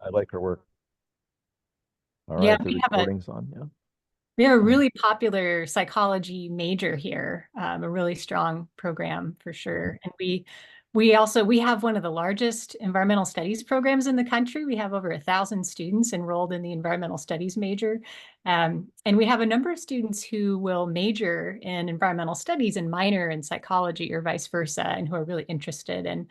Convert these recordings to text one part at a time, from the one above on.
I like her work. All Yeah, right, the recording's on. Yeah. we have a Go ahead. really popular psychology major here, a really strong program for sure. And we have one of the largest environmental studies programs in the country. We have over 1,000 students enrolled in the environmental studies major. And we have a number of students who will major in environmental studies and minor in psychology or vice versa, and who are really interested in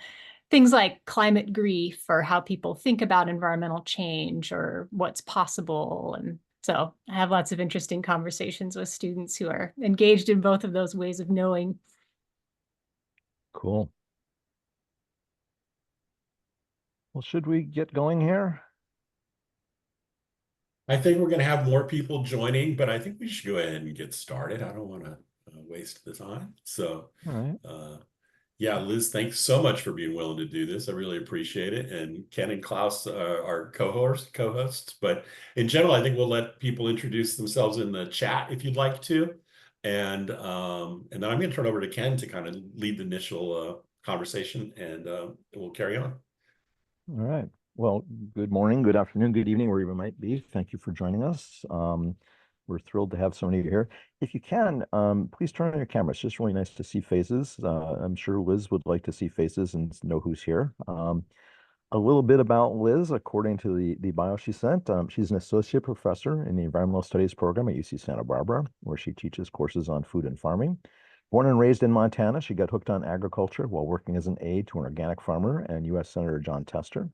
things like climate grief or how people think about environmental change or what's possible. And so I have lots of interesting conversations with students who are engaged in both of those ways of knowing. Cool. Well, should we get going here? I think we're going to have more people joining, but I think we should go ahead and get started. I don't want to waste the time. So, All right. yeah, Liz, thanks so much for being willing to do this. I really appreciate it. And Ken and Klaus are co-hosts. But in general, I think we'll let people introduce themselves in the chat if you'd like to. And then I'm going to turn over to Ken to kind of lead the initial conversation, and we'll carry on. All right. Well, good morning, good afternoon, good evening, wherever you might be. Thank you for joining us. We're thrilled to have so many of you here. If you can, please turn on your camera. It's just really nice to see faces. I'm sure Liz would like to see faces and know who's here. A little bit about Liz, according to the bio she sent. She's an associate professor in the environmental studies program at UC Santa Barbara, where she teaches courses on food and farming. Born and raised in Montana, she got hooked on agriculture while working as an aide to an organic farmer and U.S. Senator John Tester,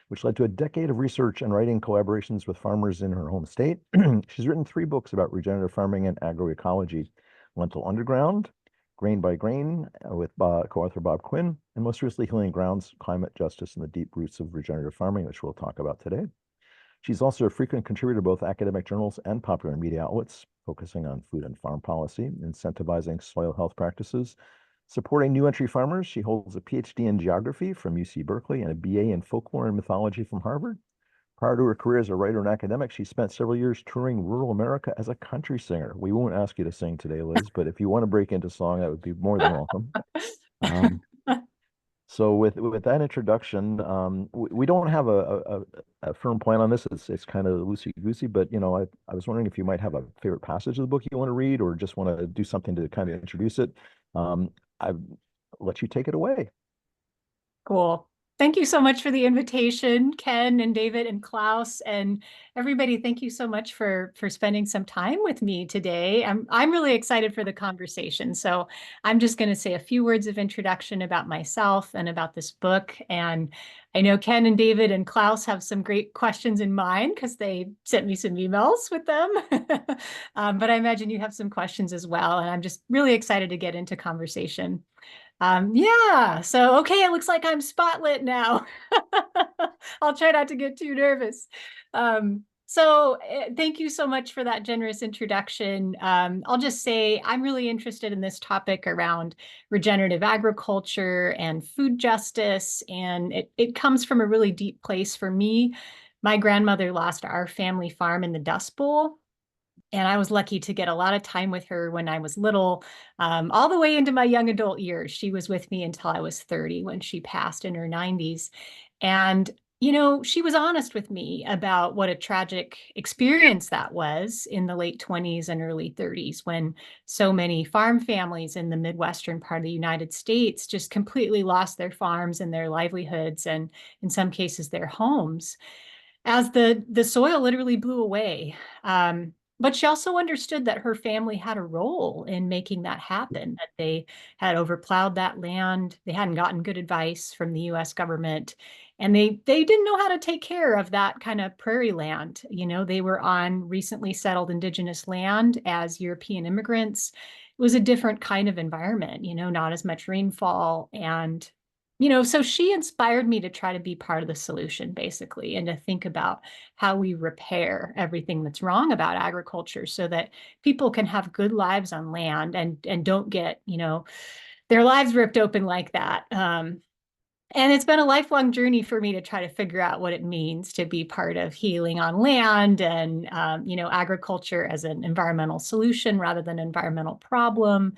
which led to a decade of research and writing collaborations with farmers in her home state. She's written 3 books about regenerative farming and agroecology: Lentil Underground, Grain by Grain with co-author Bob Quinn, and most recently Healing Grounds, Climate Justice and the Deep Roots of Regenerative Farming, which we'll talk about today. She's also a frequent contributor to both academic journals and popular media outlets, focusing on food and farm policy, incentivizing soil health practices, supporting new entry farmers. She holds a PhD in geography from UC Berkeley and a BA in folklore and mythology from Harvard. Prior to her career as a writer and academic, she spent several years touring rural America as a country singer. We won't ask you to sing today, Liz, but if you want to break into song, that would be more than welcome. Um, so with that introduction, we don't have a firm plan on this. It's kind of loosey goosey, but I was wondering if you might have a favorite passage of the book you want to read, or just want to do something to kind of introduce it. I'll let you take it away. Cool. Thank you so much for the invitation, Ken and David and Klaus and everybody. Thank you so much for spending some time with me today. I'm really excited for the conversation. So I'm just going to say a few words of introduction about myself and about this book. And I know Ken and David and Klaus have some great questions in mind because they sent me some emails with them. But I imagine you have some questions as well. And I'm just really excited to get into conversation. Yeah, so okay, it looks like I'm spotlit now. I'll try not to get too nervous. Thank you so much for that generous introduction. I'll just say I'm really interested in this topic around regenerative agriculture and food justice, and it comes from a really deep place for me. My grandmother lost our family farm in the Dust Bowl, and I was lucky to get a lot of time with her when I was little, all the way into my young adult years. She was with me until I was 30 when she passed in her 90s. And, she was honest with me about what a tragic experience that was in the late 20s and early 30s, when so many farm families in the Midwestern part of the United States just completely lost their farms and their livelihoods, and in some cases their homes, as the soil literally blew away. But she also understood that her family had a role in making that happen, that they had overplowed that land. They hadn't gotten good advice from the US government, and they didn't know how to take care of that kind of prairie land. They were on recently settled indigenous land as European immigrants. It was a different kind of environment, not as much rainfall. And so she inspired me to try to be part of the solution, basically, and to think about how we repair everything that's wrong about agriculture so that people can have good lives on land and don't get, their lives ripped open like that. And it's been a lifelong journey for me to try to figure out what it means to be part of healing on land and, agriculture as an environmental solution rather than environmental problem.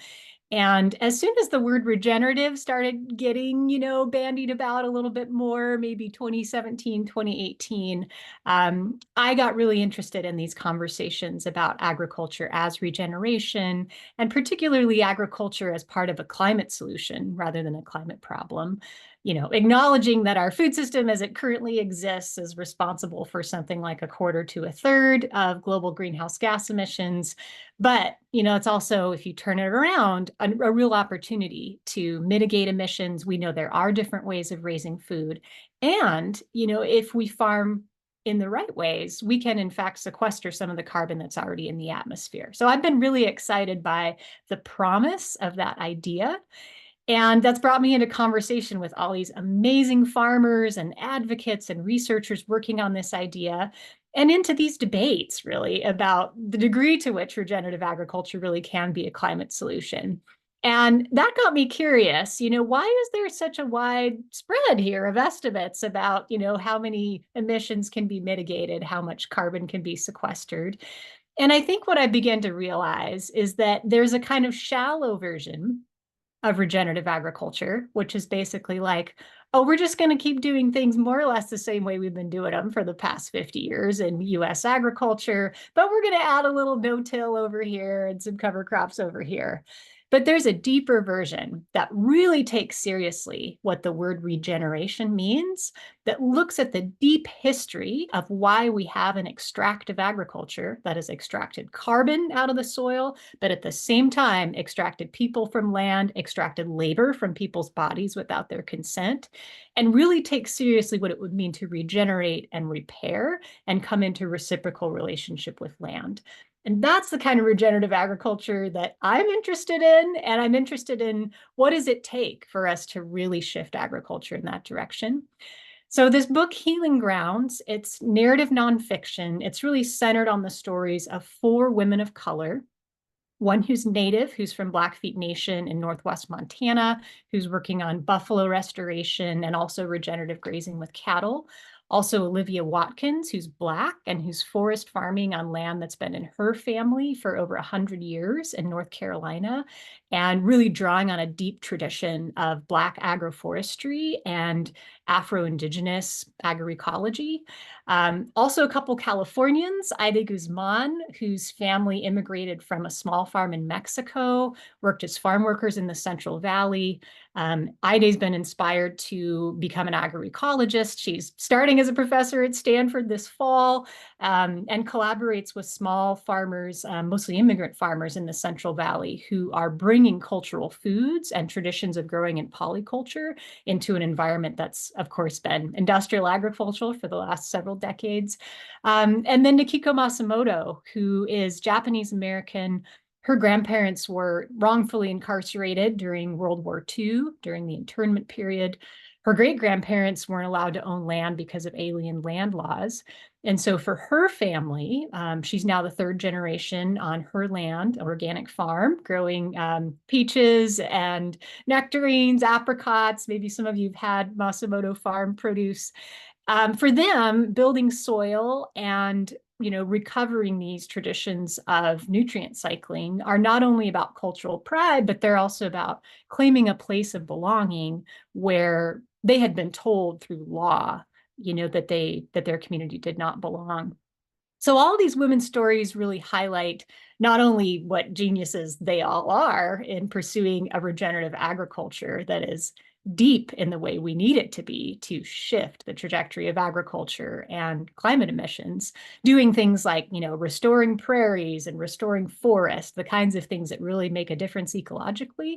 And as soon as the word regenerative started getting, bandied about a little bit more, maybe 2017, 2018, I got really interested in these conversations about agriculture as regeneration, and particularly agriculture as part of a climate solution rather than a climate problem. Acknowledging that our food system as it currently exists is responsible for something like a quarter to a third of global greenhouse gas emissions. But, it's also, if you turn it around, a real opportunity to mitigate emissions. We know there are different ways of raising food. And, if we farm in the right ways, we can in fact sequester some of the carbon that's already in the atmosphere. So I've been really excited by the promise of that idea. And that's brought me into conversation with all these amazing farmers and advocates and researchers working on this idea, and into these debates really about the degree to which regenerative agriculture really can be a climate solution. And that got me curious, why is there such a wide spread here of estimates about, how many emissions can be mitigated, how much carbon can be sequestered? And I think what I began to realize is that there's a kind of shallow version of regenerative agriculture, which is basically like, oh, we're just going to keep doing things more or less the same way we've been doing them for the past 50 years in US agriculture, but we're going to add a little no-till over here and some cover crops over here. But there's a deeper version that really takes seriously what the word regeneration means, that looks at the deep history of why we have an extractive agriculture that has extracted carbon out of the soil, but at the same time extracted people from land, extracted labor from people's bodies without their consent, and really takes seriously what it would mean to regenerate and repair and come into reciprocal relationship with land. And that's the kind of regenerative agriculture that I'm interested in. And I'm interested in, what does it take for us to really shift agriculture in that direction? So this book, Healing Grounds, it's narrative nonfiction. It's really centered on the stories of 4 women of color. One who's Native, who's from Blackfeet Nation in Northwest Montana, who's working on buffalo restoration and also regenerative grazing with cattle. Also Olivia Watkins, who's Black and who's forest farming on land that's been in her family for over 100 years in North Carolina, and really drawing on a deep tradition of Black agroforestry and Afro-Indigenous agroecology. Also a couple Californians, Aide Guzman, whose family immigrated from a small farm in Mexico, worked as farm workers in the Central Valley. Aide's been inspired to become an agroecologist. She's starting as a professor at Stanford this fall, and collaborates with small farmers, mostly immigrant farmers in the Central Valley, who are bringing cultural foods and traditions of growing in polyculture into an environment that's, of course, been industrial agricultural for the last several decades. And then Nikiko Masamoto, who is Japanese American. Her grandparents were wrongfully incarcerated during World War II, during the internment period. Her great-grandparents weren't allowed to own land because of alien land laws. And so for her family, she's now the 3rd generation on her land, an organic farm, growing peaches and nectarines, apricots. Maybe some of you have had Masamoto farm produce. For them, building soil and recovering these traditions of nutrient cycling are not only about cultural pride, but they're also about claiming a place of belonging where they had been told through law, that their community did not belong. So all these women's stories really highlight not only what geniuses they all are in pursuing a regenerative agriculture that is deep in the way we need it to be to shift the trajectory of agriculture and climate emissions, doing things like, restoring prairies and restoring forests, the kinds of things that really make a difference ecologically.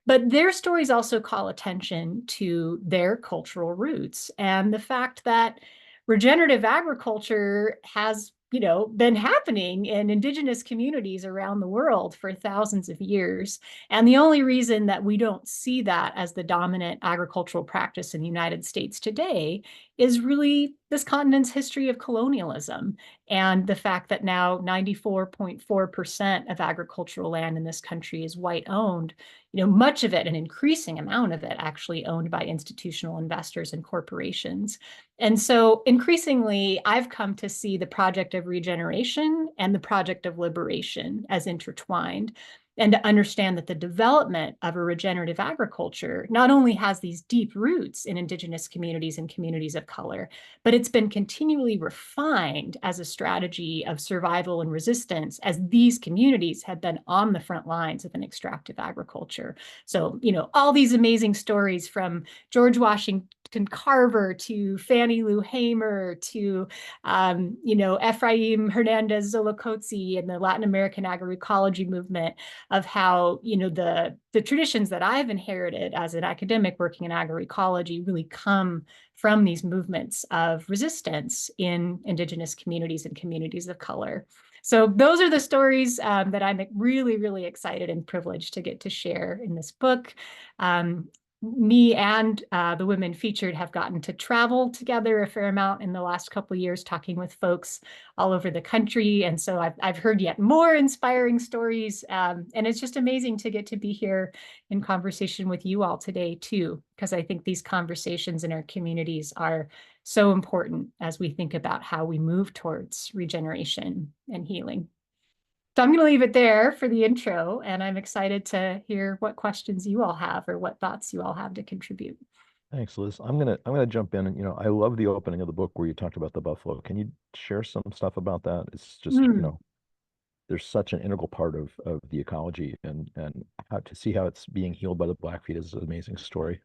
But their stories also call attention to their cultural roots and the fact that regenerative agriculture has been happening in indigenous communities around the world for thousands of years. And the only reason that we don't see that as the dominant agricultural practice in the United States today is really this continent's history of colonialism and the fact that now 94.4% of agricultural land in this country is white owned. Much of it, an increasing amount of it, actually owned by institutional investors and corporations. And so increasingly, I've come to see the project of regeneration and the project of liberation as intertwined. and to understand that the development of a regenerative agriculture not only has these deep roots in Indigenous communities and communities of color, but it's been continually refined as a strategy of survival and resistance as these communities have been on the front lines of an extractive agriculture. So, all these amazing stories from George Washington Carver to Fannie Lou Hamer to, Ephraim Hernandez Zolocotzi and the Latin American agroecology movement, of how, the traditions that I've inherited as an academic working in agroecology really come from these movements of resistance in Indigenous communities and communities of color. So those are the stories that I'm really, really excited and privileged to get to share in this book. Me and the women featured have gotten to travel together a fair amount in the last couple of years, talking with folks all over the country. And so I've heard yet more inspiring stories. And it's just amazing to get to be here in conversation with you all today too, because I think these conversations in our communities are so important as we think about how we move towards regeneration and healing. So I'm going to leave it there for the intro, and I'm excited to hear what questions you all have or what thoughts you all have to contribute. Thanks, Liz. I'm gonna jump in, and I love the opening of the book where you talked about the buffalo. Can you share some stuff about that? It's just there's such an integral part of the ecology, and how to see how it's being healed by the Blackfeet is an amazing story.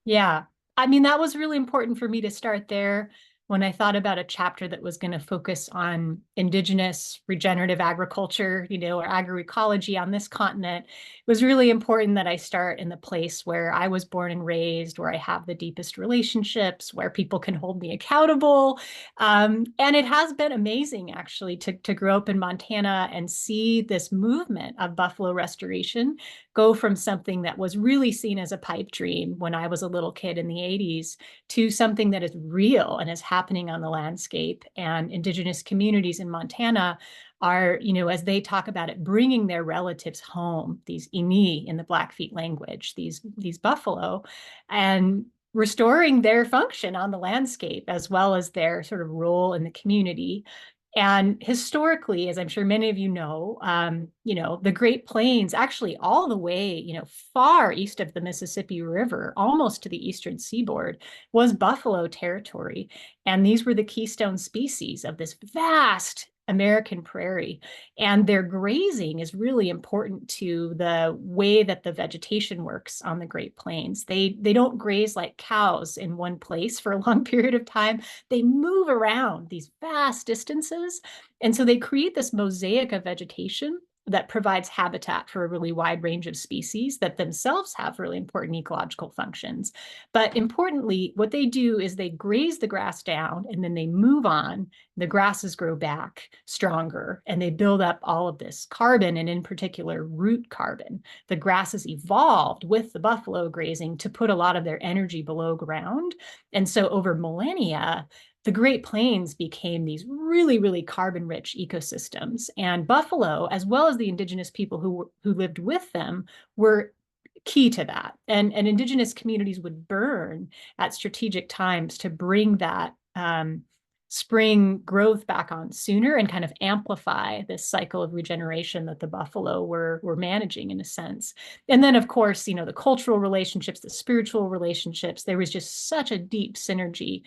Yeah, I mean, that was really important for me to start there when I thought about a chapter that was going to focus on Indigenous regenerative agriculture, or agroecology on this continent. It was really important that I start in the place where I was born and raised, where I have the deepest relationships, where people can hold me accountable. And it has been amazing, actually, to grow up in Montana and see this movement of buffalo restoration go from something that was really seen as a pipe dream when I was a little kid in the 80s to something that is real and is happening on the landscape. And Indigenous communities in Montana are, as they talk about it, bringing their relatives home, these Ini in the Blackfeet language, these buffalo, and restoring their function on the landscape as well as their sort of role in the community. And historically, as I'm sure many of you know, the Great Plains, actually all the way, far east of the Mississippi River, almost to the eastern seaboard, was buffalo territory. And these were the keystone species of this vast American prairie. And their grazing is really important to the way that the vegetation works on the Great Plains. They don't graze like cows in one place for a long period of time. They move around these vast distances. And so they create this mosaic of vegetation that provides habitat for a really wide range of species that themselves have really important ecological functions. But importantly, what they do is they graze the grass down and then they move on. The grasses grow back stronger and they build up all of this carbon, and in particular, root carbon. The grasses evolved with the buffalo grazing to put a lot of their energy below ground. And so over millennia, the Great Plains became these really, really carbon-rich ecosystems. And buffalo, as well as the Indigenous people who lived with them, were key to that. And Indigenous communities would burn at strategic times to bring that spring growth back on sooner and kind of amplify this cycle of regeneration that the buffalo were managing in a sense. And then, of course, the cultural relationships, the spiritual relationships, there was just such a deep synergy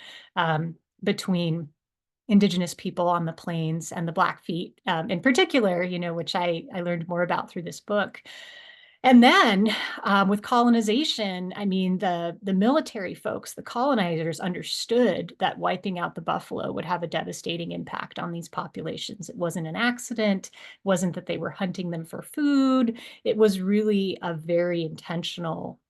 between Indigenous people on the plains and the Blackfeet in particular, which I learned more about through this book. And then with colonization, I mean, the military folks, the colonizers understood that wiping out the buffalo would have a devastating impact on these populations. It wasn't an accident. It wasn't that they were hunting them for food. It was really a very intentional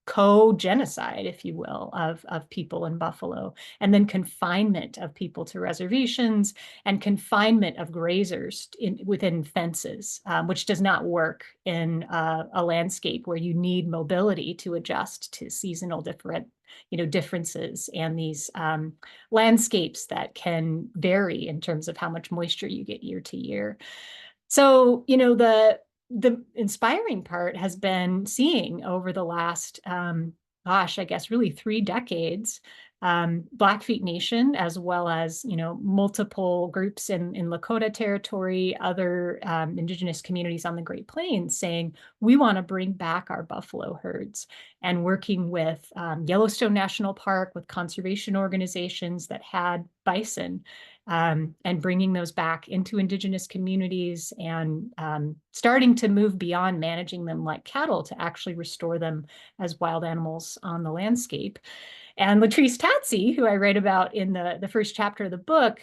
co-genocide, if you will, of people in buffalo, and then confinement of people to reservations and confinement of grazers within fences, which does not work in a landscape where you need mobility to adjust to seasonal differences and these landscapes that can vary in terms of how much moisture you get year to year. So, the inspiring part has been seeing over the last, I guess really 3 decades, Blackfeet Nation, as well as, multiple groups in Lakota territory, other indigenous communities on the Great Plains saying, we want to bring back our buffalo herds, and working with Yellowstone National Park, with conservation organizations that had bison, and bringing those back into indigenous communities, and starting to move beyond managing them like cattle to actually restore them as wild animals on the landscape. And Latrice Tatsy, who I write about in the first chapter of the book,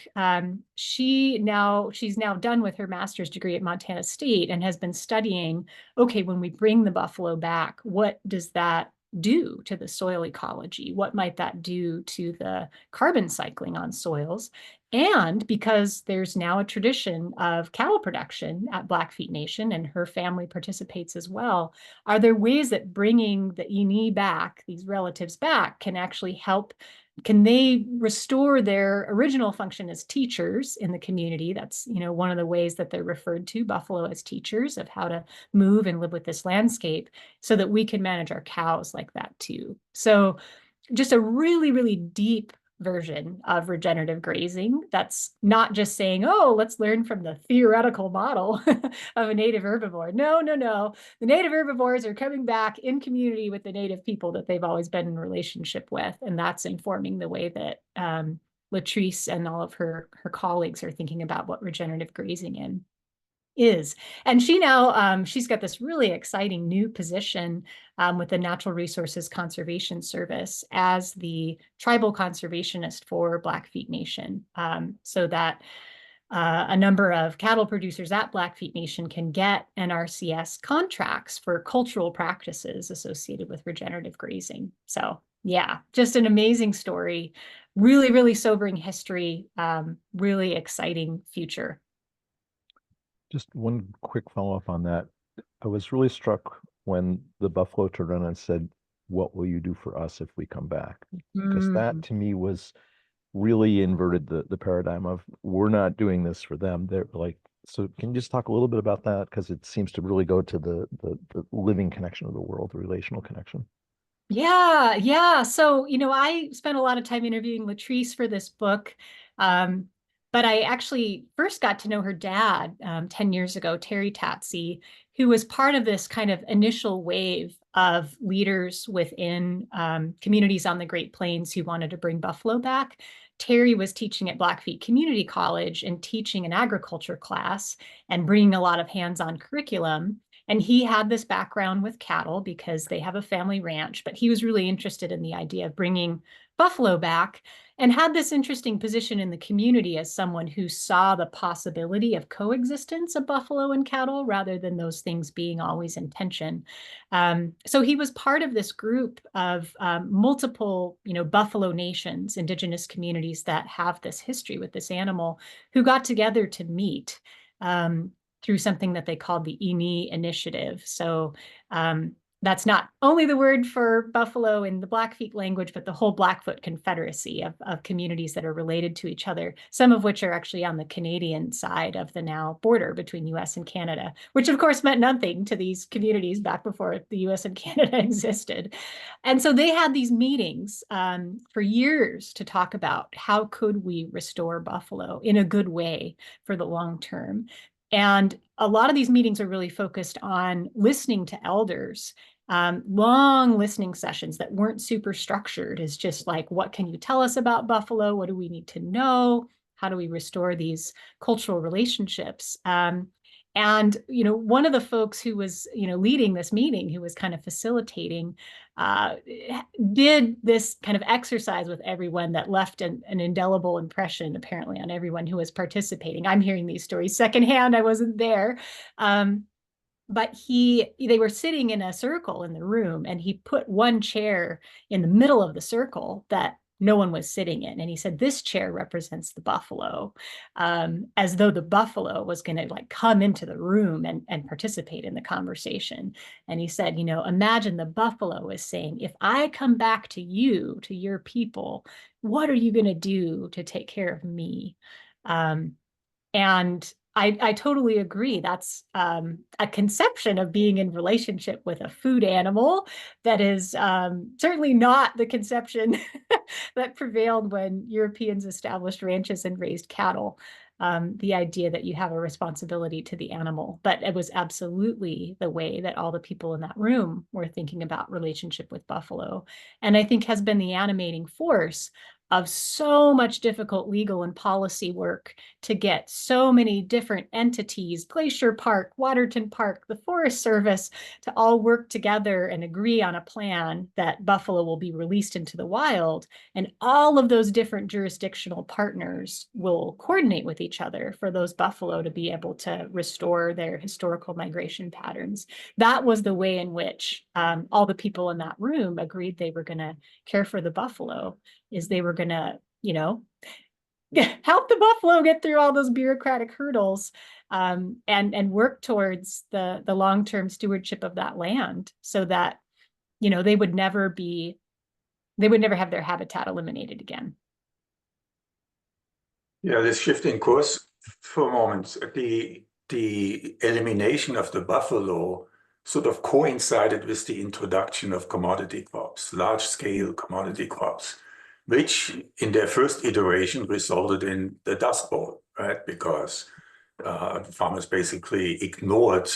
she's now done with her master's degree at Montana State and has been studying, okay, when we bring the buffalo back, what does that do to the soil ecology? What might that do to the carbon cycling on soils? And because there's now a tradition of cattle production at Blackfeet Nation, and her family participates as well, are there ways that bringing the Ini back, these relatives back, can actually help? Can they restore their original function as teachers in the community? That's, one of the ways that they're referred to, buffalo, as teachers of how to move and live with this landscape, so that we can manage our cows like that too. So just a really, really deep version of regenerative grazing that's not just saying, oh, let's learn from the theoretical model of a native herbivore. No. The native herbivores are coming back in community with the native people that they've always been in relationship with. And that's informing the way that Latrice and all of her colleagues are thinking about what regenerative grazing is. And she now, she's got this really exciting new position with the Natural Resources Conservation Service as the tribal conservationist for Blackfeet Nation, so that a number of cattle producers at Blackfeet Nation can get NRCS contracts for cultural practices associated with regenerative grazing. So yeah, just an amazing story, really, really sobering history, really exciting future. Just one quick follow-up on that. I was really struck when the buffalo turned around and said, what will you do for us if we come back? Because that to me was really inverted the paradigm of, we're not doing this for them. They're like, so can you just talk a little bit about that? Because it seems to really go to the living connection of the world, the relational connection. Yeah. So, I spent a lot of time interviewing Latrice for this book. But I actually first got to know her dad 10 years ago, Terry Tatsy, who was part of this kind of initial wave of leaders within communities on the Great Plains who wanted to bring buffalo back. Terry was teaching at Blackfeet Community College and teaching an agriculture class and bringing a lot of hands-on curriculum. And he had this background with cattle because they have a family ranch, but he was really interested in the idea of bringing buffalo back, and had this interesting position in the community as someone who saw the possibility of coexistence of buffalo and cattle rather than those things being always in tension. So he was part of this group of multiple, buffalo nations, indigenous communities that have this history with this animal, who got together to meet through something that they called the Ini Initiative. So that's not only the word for buffalo in the Blackfeet language, but the whole Blackfoot Confederacy of communities that are related to each other, some of which are actually on the Canadian side of the now border between US and Canada, which of course meant nothing to these communities back before the US and Canada existed. And so they had these meetings for years to talk about how could we restore buffalo in a good way for the long term. And a lot of these meetings are really focused on listening to elders, long listening sessions that weren't super structured. It's just like, what can you tell us about buffalo? What do we need to know? How do we restore these cultural relationships? And, one of the folks who was, leading this meeting, who was kind of facilitating, did this kind of exercise with everyone that left an indelible impression, apparently, on everyone who was participating. I'm hearing these stories secondhand. I wasn't there. But they were sitting in a circle in the room, and he put one chair in the middle of the circle that no one was sitting in. And he said, this chair represents the buffalo, as though the buffalo was going to come into the room and participate in the conversation. And he said, imagine the buffalo is saying, if I come back to you, to your people, what are you going to do to take care of me? And I totally agree. That's a conception of being in relationship with a food animal that is certainly not the conception that prevailed when Europeans established ranches and raised cattle. The idea that you have a responsibility to the animal, but it was absolutely the way that all the people in that room were thinking about relationship with buffalo, and I think has been the animating force of so much difficult legal and policy work to get so many different entities, Glacier Park, Waterton Park, the Forest Service, to all work together and agree on a plan that buffalo will be released into the wild. And all of those different jurisdictional partners will coordinate with each other for those buffalo to be able to restore their historical migration patterns. That was the way in which all the people in that room agreed they were going to care for the buffalo, is they were going to, help the buffalo get through all those bureaucratic hurdles, and work towards the long-term stewardship of that land, so that, they would never have their habitat eliminated again. Yeah, this shifting course for a moment, the elimination of the buffalo sort of coincided with the introduction of commodity crops, large-scale commodity crops, which in their first iteration resulted in the Dust Bowl, right? Because farmers basically ignored,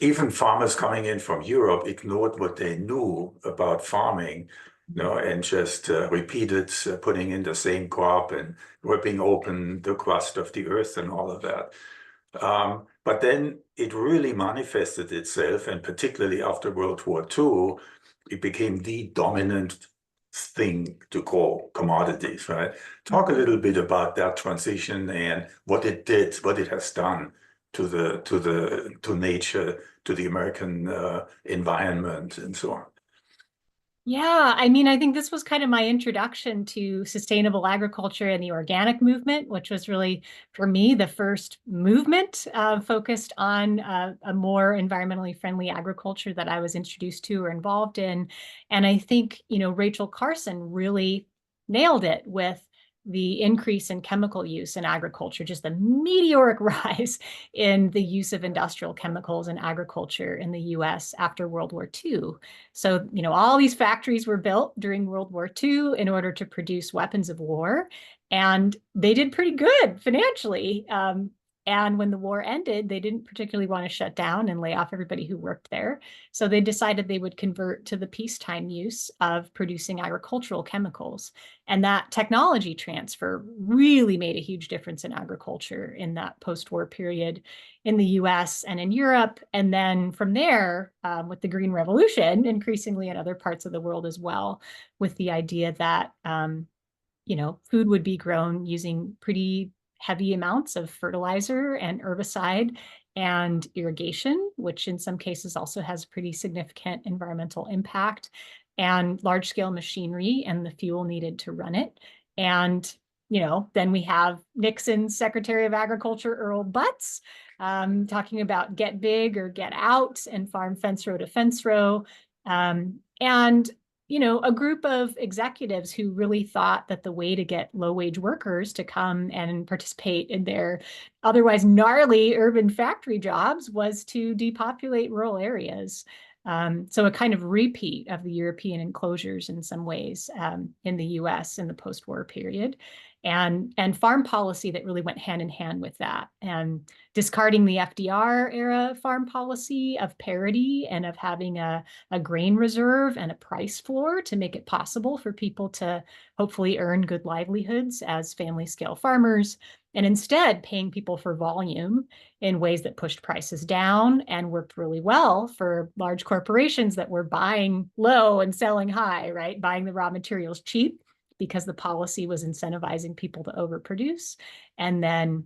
even farmers coming in from Europe ignored what they knew about farming, and just repeated putting in the same crop and ripping open the crust of the earth and all of that. But then it really manifested itself, and particularly after World War II, it became the dominant thing to grow commodities, right? Talk a little bit about that transition and what it did, what it has done to nature, to the American environment, and so on. Yeah, I mean, I think this was kind of my introduction to sustainable agriculture and the organic movement, which was really, for me, the first movement focused on a more environmentally friendly agriculture that I was introduced to or involved in. And I think, Rachel Carson really nailed it with the increase in chemical use in agriculture, just the meteoric rise in the use of industrial chemicals in agriculture in the US after World War II. So, all these factories were built during World War II in order to produce weapons of war, and they did pretty good financially. And when the war ended, they didn't particularly want to shut down and lay off everybody who worked there. So they decided they would convert to the peacetime use of producing agricultural chemicals. And that technology transfer really made a huge difference in agriculture in that post-war period in the US and in Europe. And then from there, with the Green Revolution, increasingly in other parts of the world as well, with the idea that, food would be grown using pretty heavy amounts of fertilizer and herbicide and irrigation, which in some cases also has pretty significant environmental impact, and large-scale machinery and the fuel needed to run it. And, then we have Nixon's Secretary of Agriculture, Earl Butz, talking about get big or get out and farm fence row to fence row. And a group of executives who really thought that the way to get low-wage workers to come and participate in their otherwise gnarly urban factory jobs was to depopulate rural areas. So a kind of repeat of the European enclosures in some ways in the US in the post-war period. And farm policy that really went hand in hand with that, and discarding the FDR era farm policy of parity and of having a grain reserve and a price floor to make it possible for people to hopefully earn good livelihoods as family scale farmers, and instead paying people for volume in ways that pushed prices down and worked really well for large corporations that were buying low and selling high, right? Buying the raw materials cheap because the policy was incentivizing people to overproduce, and then,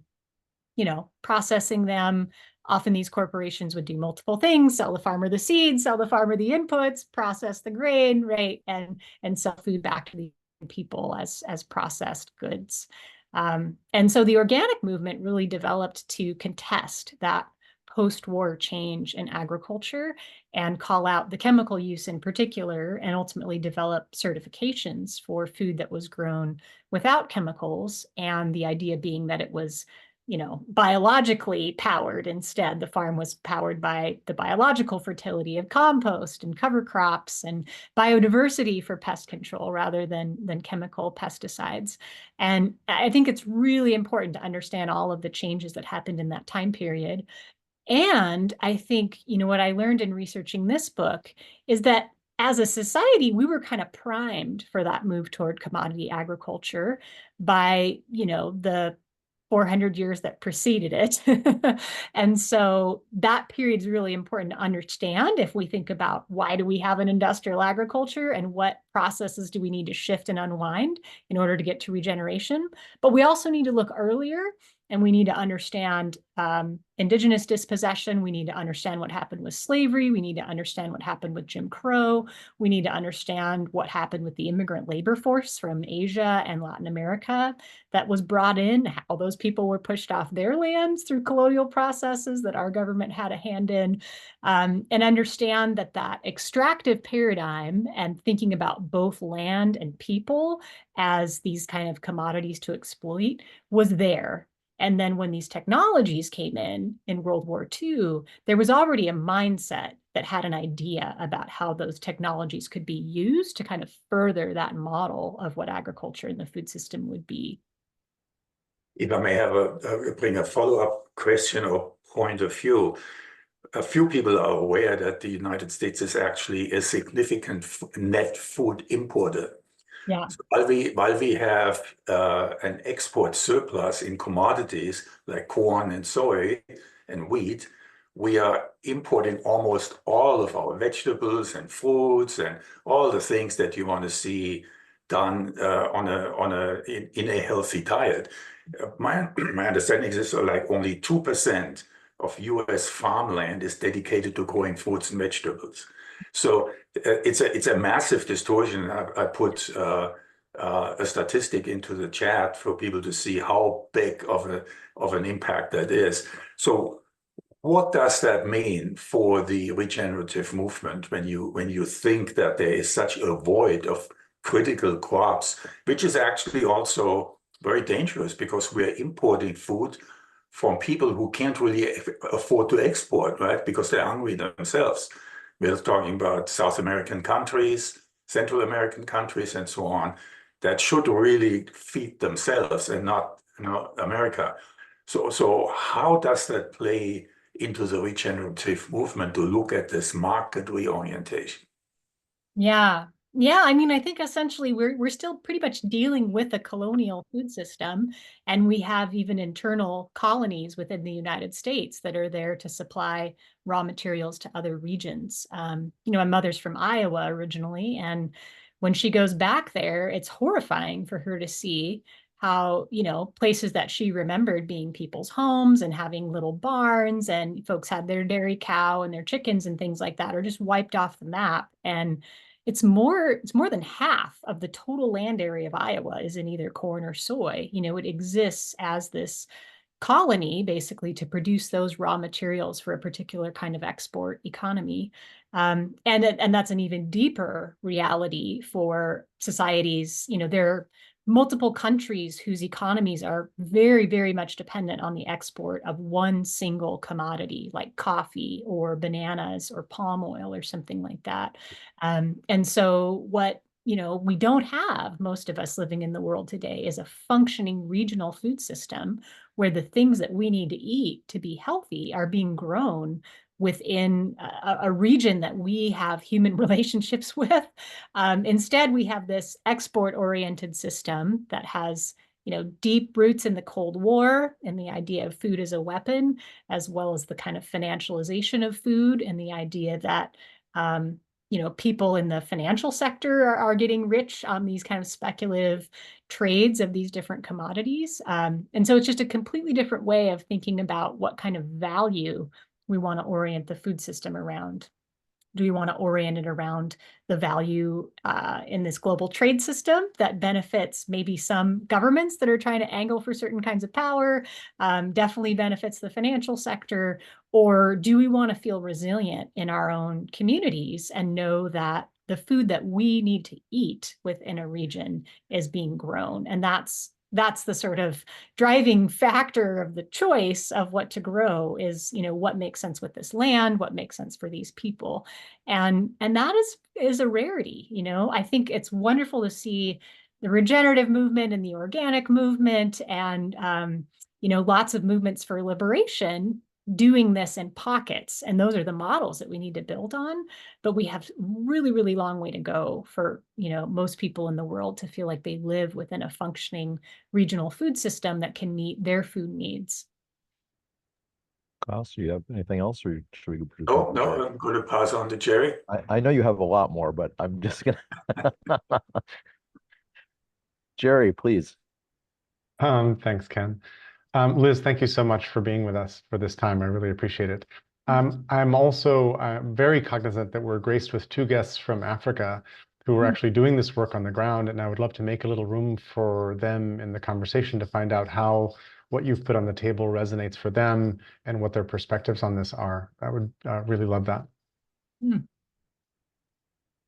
processing them. Often these corporations would do multiple things: sell the farmer the seeds, sell the farmer the inputs, process the grain, right? And sell food back to the people as processed goods. And so the organic movement really developed to contest that post-war change in agriculture and call out the chemical use in particular, and ultimately develop certifications for food that was grown without chemicals. And the idea being that it was biologically powered. Instead, the farm was powered by the biological fertility of compost and cover crops and biodiversity for pest control rather than chemical pesticides. And I think it's really important to understand all of the changes that happened in that time period. And I think, what I learned in researching this book is that as a society, we were kind of primed for that move toward commodity agriculture by, the 400 years that preceded it. And so that period is really important to understand if we think about why do we have an industrial agriculture and what processes do we need to shift and unwind in order to get to regeneration. But we also need to look earlier, and we need to understand indigenous dispossession. We need to understand what happened with slavery. We need to understand what happened with Jim Crow. We need to understand what happened with the immigrant labor force from Asia and Latin America that was brought in, how those people were pushed off their lands through colonial processes that our government had a hand in, and understand that extractive paradigm and thinking about both land and people as these kind of commodities to exploit was there. And then when these technologies came in World War II, there was already a mindset that had an idea about how those technologies could be used to kind of further that model of what agriculture and the food system would be. If I may bring a follow-up question or point of view, a few people are aware that the United States is actually a significant net food importer. Yeah. So while we have an export surplus in commodities like corn and soy and wheat, we are importing almost all of our vegetables and fruits and all the things that you want to see done in a healthy diet. My understanding is like only 2% of U.S. farmland is dedicated to growing fruits and vegetables. So it's a massive distortion. I put a statistic into the chat for people to see how big of an impact that is. So what does that mean for the regenerative movement when you think that there is such a void of critical crops, which is actually also very dangerous because we're importing food from people who can't really afford to export, right? Because they're hungry themselves. We're talking about South American countries, Central American countries, and so on, that should really feed themselves and not, America. So how does that play into the regenerative movement to look at this market reorientation? Yeah. Yeah, I mean, I think essentially we're still pretty much dealing with a colonial food system, and we have even internal colonies within the United States that are there to supply raw materials to other regions. My mother's from Iowa originally, and when she goes back there, it's horrifying for her to see how, places that she remembered being people's homes and having little barns and folks had their dairy cow and their chickens and things like that are just wiped off the map. And it's more than half of the total land area of Iowa is in either corn or soy. It exists as this colony basically to produce those raw materials for a particular kind of export economy. And that's an even deeper reality for societies. There are multiple countries whose economies are very, very much dependent on the export of one single commodity, like coffee or bananas or palm oil or something like that. And so what we don't have, most of us living in the world today, is a functioning regional food system where the things that we need to eat to be healthy are being grown within a region that we have human relationships with. Instead, we have this export-oriented system that has deep roots in the Cold War and the idea of food as a weapon, as well as the kind of financialization of food and the idea that people in the financial sector are getting rich on these kind of speculative trades of these different commodities. And so it's just a completely different way of thinking about what kind of value we want to orient the food system around. Do we want to orient it around the value in this global trade system that benefits maybe some governments that are trying to angle for certain kinds of power, definitely benefits the financial sector? Or do we want to feel resilient in our own communities and know that the food that we need to eat within a region is being grown? And that's that's the sort of driving factor of the choice of what to grow is, what makes sense with this land, what makes sense for these people. And that is a rarity. I think it's wonderful to see the regenerative movement and the organic movement and, lots of movements for liberation doing this in pockets. And those are the models that we need to build on. But we have really, really long way to go for, most people in the world to feel like they live within a functioning regional food system that can meet their food needs. Klaus, do you have anything else, or should we? No, I'm going to pass on to Jerry. I know you have a lot more, but I'm just gonna. Jerry, please. Thanks, Ken. Liz, thank you so much for being with us for this time. I really appreciate it. I'm also very cognizant that we're graced with two guests from Africa who are actually doing this work on the ground, and I would love to make a little room for them in the conversation to find out how what you've put on the table resonates for them and what their perspectives on this are. I would really love that.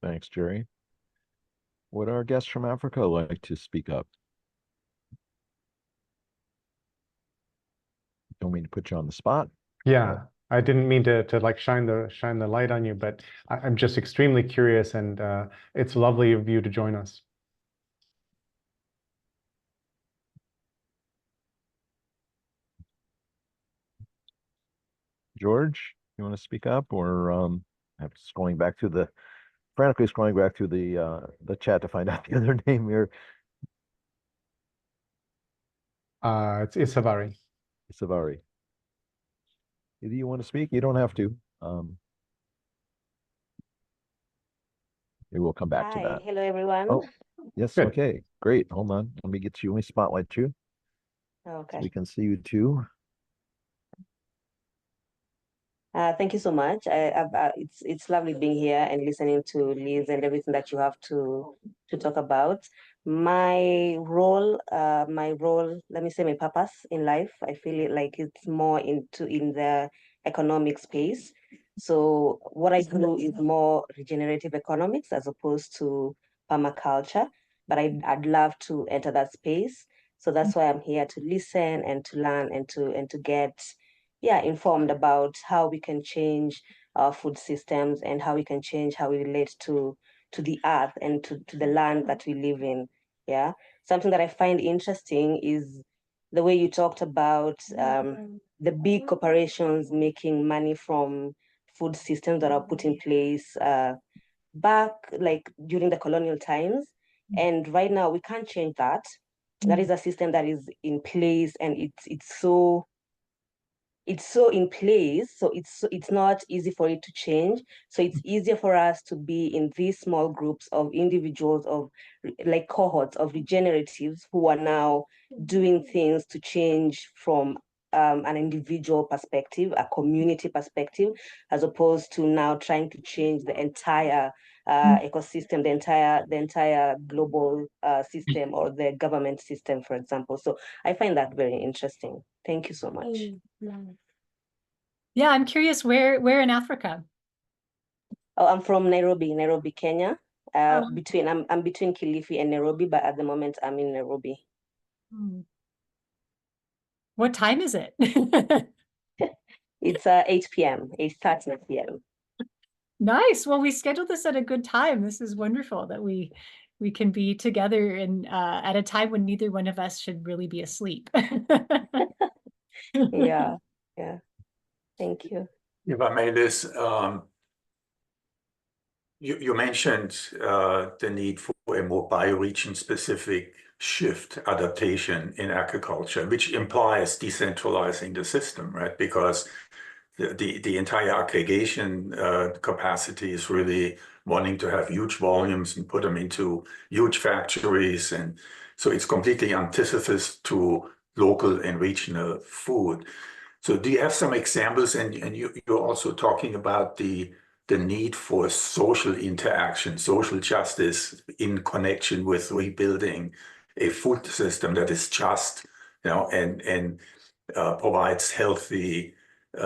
Thanks, Jerry. Would our guests from Africa like to speak up? Don't mean to put you on the spot. Yeah, I didn't mean to like shine the light on you, but I'm just extremely curious, and it's lovely of you to join us. George, you want to speak up, or I'm scrolling back through frantically scrolling back through the chat to find out the other name here. It's Isavari. Isavari. Either you want to speak, you don't have to. Maybe we'll come back to that. Hello, everyone. Oh, yes. Good. Okay, great. Hold on. Let me get you. Let me spotlight you. Okay. So we can see you too. Thank you so much. It's lovely being here and listening to Liz and everything that you have to talk about. My role, let me say my purpose in life, I feel it like it's more in the economic space. So what I do is more regenerative economics as opposed to permaculture, but I'd love to enter that space. So that's why I'm here to listen and to learn and to get informed about how we can change our food systems and how we can change how we relate to the earth and to the land that we live in. Yeah. Something that I find interesting is the way you talked about the big corporations making money from food systems that are put in place back like during the colonial times. And right now we can't change that. That is a system that is in place, and it's so in place, so it's not easy for it to change. So it's easier for us to be in these small groups of individuals, of like cohorts of regeneratives who are now doing things to change from an individual perspective, a community perspective, as opposed to now trying to change the entire ecosystem, the entire global system or the government system, for example. So I find that very interesting. Thank you so much. Yeah, I'm curious, where in Africa? Oh, I'm from Nairobi, Kenya. I'm between Kilifi and Nairobi, but at the moment I'm in Nairobi. What time is it? It's 8 p.m. 8:30 p.m. Nice. Well, we scheduled this at a good time. This is wonderful that we can be together and at a time when neither one of us should really be asleep. Yeah. Thank you. If I may, Liz, you mentioned the need for a more bioregion specific shift adaptation in agriculture, which implies decentralizing the system, right? Because the entire aggregation capacity is really wanting to have huge volumes and put them into huge factories. And so it's completely antithesis to local and regional food. So do you have some examples? And you're also talking about the need for social interaction, social justice in connection with rebuilding a food system that is just, and provides healthy,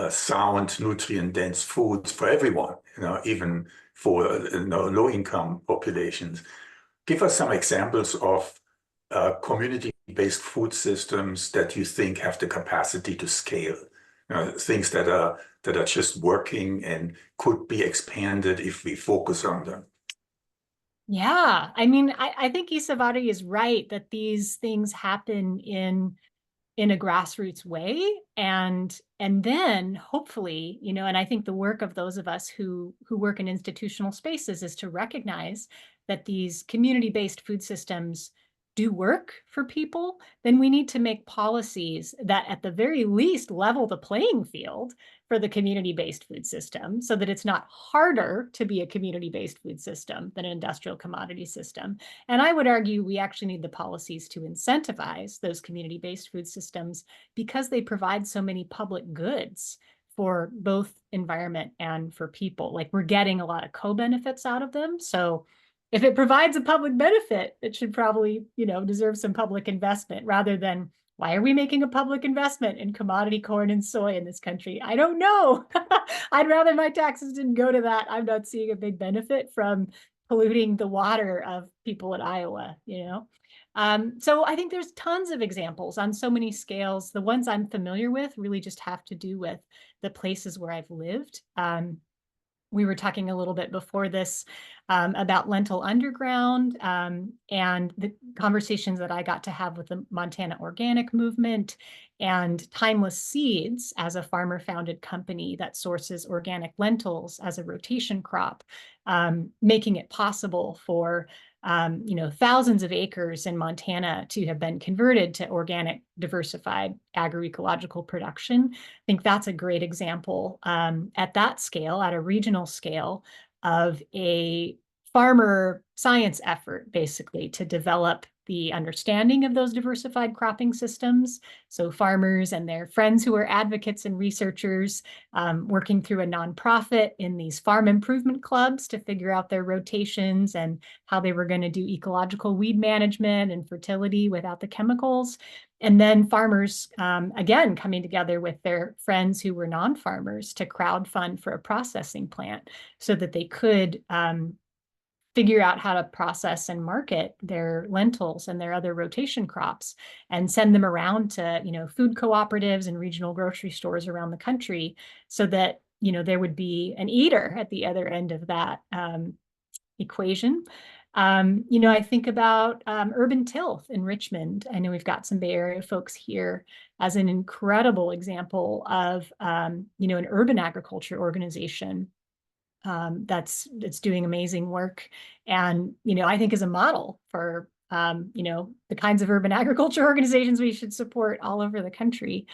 sound, nutrient-dense foods for everyone, even for low-income populations. Give us some examples of community community-based food systems that you think have the capacity to scale? Things that are just working and could be expanded if we focus on them. Yeah, I mean, I think Isavari is right that these things happen in a grassroots way, and then hopefully, you know, and I think the work of those of us who work in institutional spaces is to recognize that these community-based food systems do work for people. Then we need to make policies that at the very least level the playing field for the community-based food system, so that it's not harder to be a community-based food system than an industrial commodity system. And I would argue we actually need the policies to incentivize those community-based food systems because they provide so many public goods for both environment and for people. Like, we're getting a lot of co-benefits out of them. So if it provides a public benefit, it should probably, you know, deserve some public investment, rather than, why are we making a public investment in commodity corn and soy in this country? I don't know. I'd rather my taxes didn't go to that. I'm not seeing a big benefit from polluting the water of people in Iowa, you know? So I think there's tons of examples on so many scales. The ones I'm familiar with really just have to do with the places where I've lived. We were talking a little bit before this about Lentil Underground and the conversations that I got to have with the Montana Organic Movement, and Timeless Seeds as a farmer-founded company that sources organic lentils as a rotation crop, making it possible for you know, thousands of acres in Montana to have been converted to organic, diversified agroecological production. I think that's a great example at that scale, at a regional scale, of a farmer science effort, basically, to develop the understanding of those diversified cropping systems. So farmers and their friends who are advocates and researchers working through a nonprofit in these farm improvement clubs to figure out their rotations and how they were going to do ecological weed management and fertility without the chemicals. And then farmers, again, coming together with their friends who were non-farmers to crowdfund for a processing plant so that they could figure out how to process and market their lentils and their other rotation crops, and send them around to, you know, food cooperatives and regional grocery stores around the country, so that, you know, there would be an eater at the other end of that equation. You know, I think about Urban Tilth in Richmond. I know we've got some Bay Area folks here as an incredible example of, you know, an urban agriculture organization that's doing amazing work, and, you know, I think is a model for you know, the kinds of urban agriculture organizations we should support all over the country.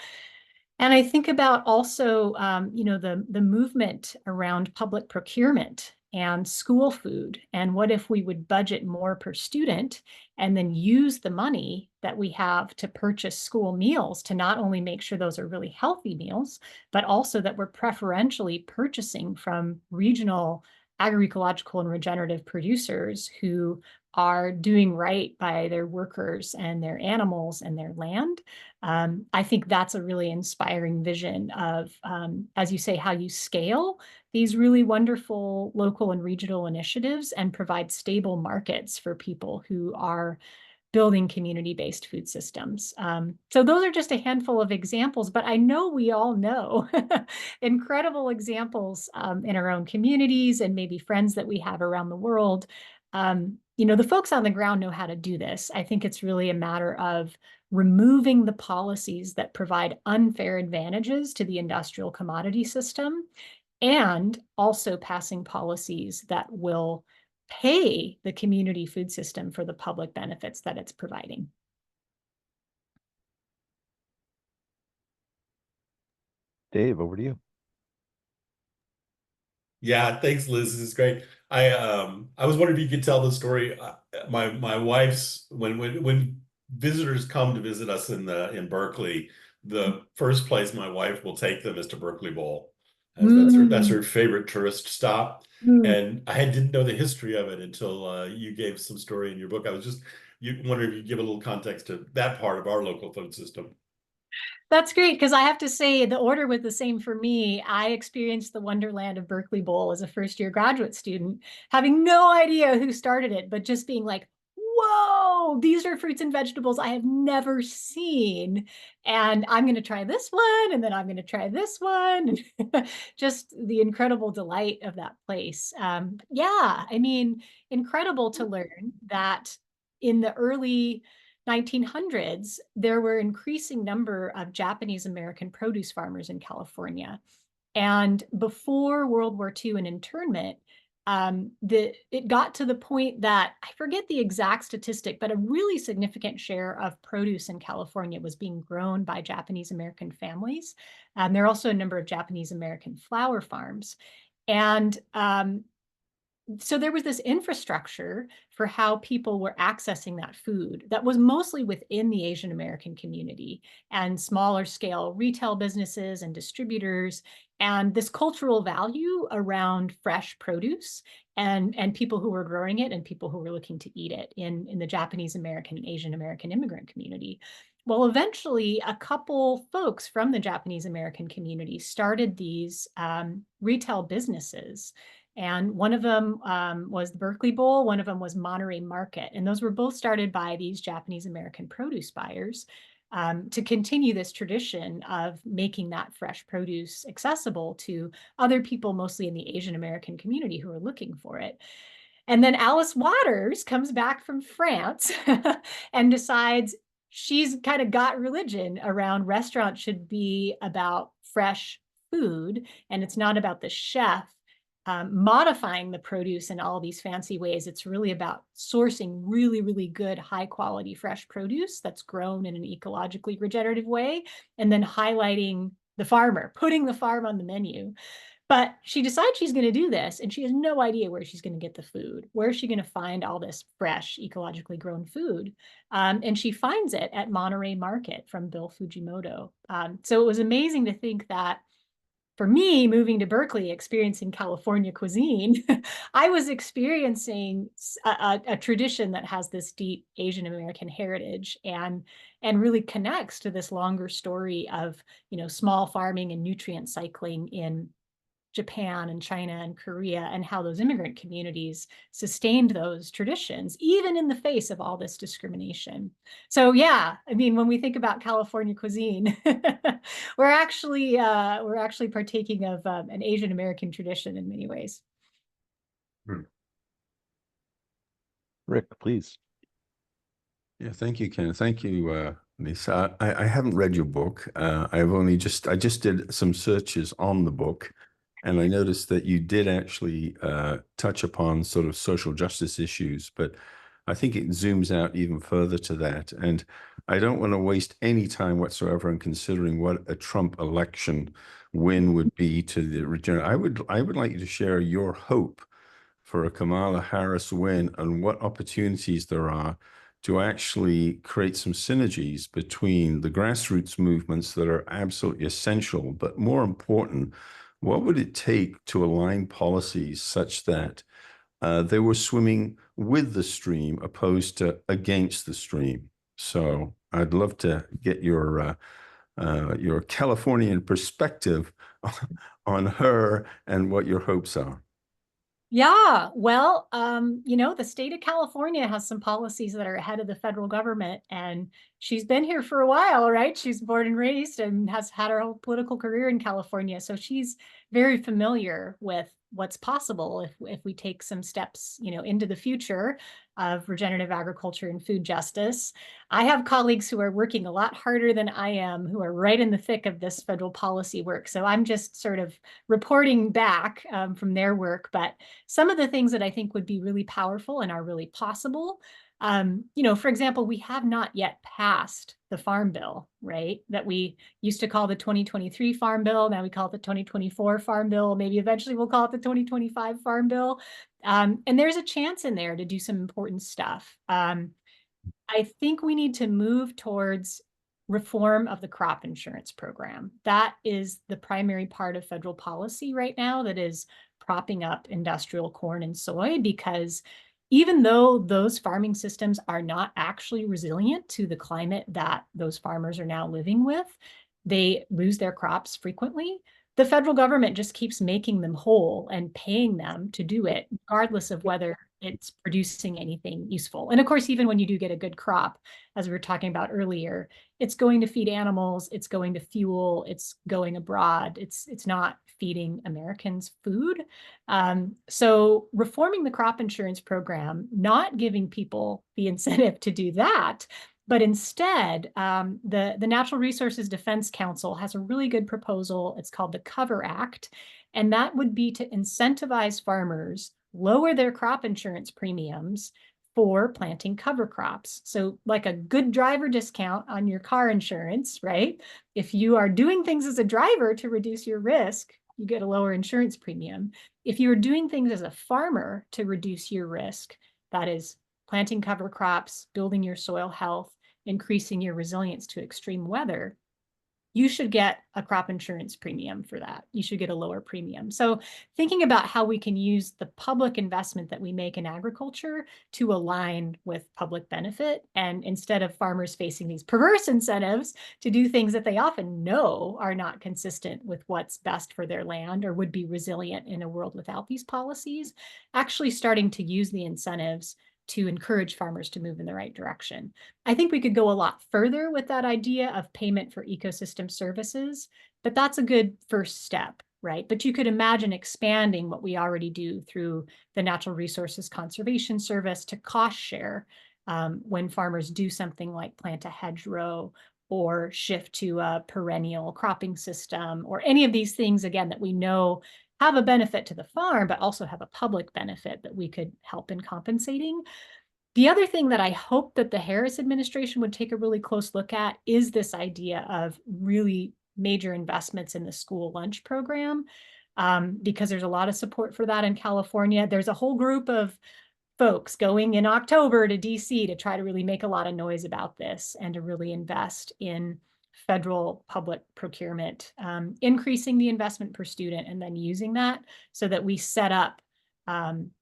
And I think about also you know, the movement around public procurement and school food, and what if we would budget more per student and then use the money that we have to purchase school meals to not only make sure those are really healthy meals, but also that we're preferentially purchasing from regional agroecological and regenerative producers who are doing right by their workers and their animals and their land. I think that's a really inspiring vision of, as you say, how you scale these really wonderful local and regional initiatives and provide stable markets for people who are building community-based food systems. So those are just a handful of examples, but I know we all know incredible examples in our own communities and maybe friends that we have around the world. You know, the folks on the ground know how to do this. I think it's really a matter of removing the policies that provide unfair advantages to the industrial commodity system, and also passing policies that will pay the community food system for the public benefits that it's providing. Dave, over to you. Yeah, thanks, Liz. This is great. I was wondering if you could tell the story. My wife's, when visitors come to visit us in Berkeley, the first place my wife will take them is to Berkeley Bowl, as that's her favorite tourist stop. And I didn't know the history of it until you gave some story in your book. I was just wondering if you give a little context to that part of our local food system. That's great, because I have to say the order was the same for me. I experienced the wonderland of Berkeley Bowl as a first-year graduate student, having no idea who started it, but just being like, whoa, these are fruits and vegetables I have never seen. And I'm going to try this one, and then I'm going to try this one. Just the incredible delight of that place. Yeah, I mean, incredible to learn that in the early 1900s, there were increasing number of Japanese American produce farmers in California. And before World War II and internment, it got to the point that, I forget the exact statistic, but a really significant share of produce in California was being grown by Japanese American families. There are also a number of Japanese American flower farms. And so there was this infrastructure for how people were accessing that food that was mostly within the Asian American community and smaller scale retail businesses and distributors, and this cultural value around fresh produce and people who were growing it and people who were looking to eat it in the Japanese American and Asian American immigrant community. Well, eventually, a couple folks from the Japanese American community started these retail businesses. And one of them was the Berkeley Bowl, one of them was Monterey Market. And those were both started by these Japanese American produce buyers to continue this tradition of making that fresh produce accessible to other people, mostly in the Asian American community who are looking for it. And then Alice Waters comes back from France and decides she's kind of got religion around restaurants should be about fresh food, and it's not about the chef modifying the produce in all these fancy ways. It's really about sourcing really, really good, high quality, fresh produce that's grown in an ecologically regenerative way, and then highlighting the farmer, putting the farm on the menu. But she decides she's going to do this, and she has no idea where she's going to get the food. Where is she going to find all this fresh, ecologically grown food? And she finds it at Monterey Market from Bill Fujimoto. So it was amazing to think that for me, moving to Berkeley, experiencing California cuisine, I was experiencing a tradition that has this deep Asian American heritage and really connects to this longer story of, small farming and nutrient cycling in Japan and China and Korea, and how those immigrant communities sustained those traditions, even in the face of all this discrimination. So yeah, I mean, when we think about California cuisine, we're actually partaking of an Asian American tradition in many ways. Rick, please. Yeah, thank you, Ken. Thank you, Lisa. I haven't read your book. I just did some searches on the book. And I noticed that you did actually touch upon sort of social justice issues, but I think it zooms out even further to that. And I don't want to waste any time whatsoever in considering what a Trump election win would be to the Regenerative. I would like you to share your hope for a Kamala Harris win and what opportunities there are to actually create some synergies between the grassroots movements that are absolutely essential, but more important, what would it take to align policies such that they were swimming with the stream opposed to against the stream? So I'd love to get your Californian perspective on her and what your hopes are. Yeah, well, the state of California has some policies that are ahead of the federal government, and she's been here for a while, right? She's born and raised and has had her whole political career in California. So she's very familiar with what's possible if we take some steps, into the future of regenerative agriculture and food justice. I have colleagues who are working a lot harder than I am, who are right in the thick of this federal policy work. So I'm just sort of reporting back from their work. But some of the things that I think would be really powerful and are really possible, for example, we have not yet passed the Farm Bill, right? That we used to call the 2023 Farm Bill. Now we call it the 2024 Farm Bill. Maybe eventually we'll call it the 2025 Farm Bill. And there's a chance in there to do some important stuff. I think we need to move towards reform of the crop insurance program. That is the primary part of federal policy right now that is propping up industrial corn and soy, because even though those farming systems are not actually resilient to the climate that those farmers are now living with, they lose their crops frequently. The federal government just keeps making them whole and paying them to do it, regardless of whether it's producing anything useful. And of course, even when you do get a good crop, as we were talking about earlier, it's going to feed animals, it's going to fuel, it's going abroad. It's not feeding Americans food. So reforming the crop insurance program, not giving people the incentive to do that, but instead, the Natural Resources Defense Council has a really good proposal. It's called the Cover Act, and that would be to incentivize farmers, lower their crop insurance premiums for planting cover crops. So like a good driver discount on your car insurance, right? If you are doing things as a driver to reduce your risk, you get a lower insurance premium. If you are doing things as a farmer to reduce your risk, that is planting cover crops, building your soil health, increasing your resilience to extreme weather, you should get a crop insurance premium for that. You should get a lower premium. So thinking about how we can use the public investment that we make in agriculture to align with public benefit, and instead of farmers facing these perverse incentives to do things that they often know are not consistent with what's best for their land or would be resilient in a world without these policies, actually starting to use the incentives to encourage farmers to move in the right direction. I think we could go a lot further with that idea of payment for ecosystem services, but that's a good first step, right? But you could imagine expanding what we already do through the Natural Resources Conservation Service to cost share when farmers do something like plant a hedgerow or shift to a perennial cropping system, or any of these things, again, that we know have a benefit to the farm, but also have a public benefit that we could help in compensating. The other thing that I hope that the Harris administration would take a really close look at is this idea of really major investments in the school lunch program, because there's a lot of support for that in California. There's a whole group of folks going in October to DC to try to really make a lot of noise about this and to really invest in federal public procurement, increasing the investment per student, and then using that so that we set up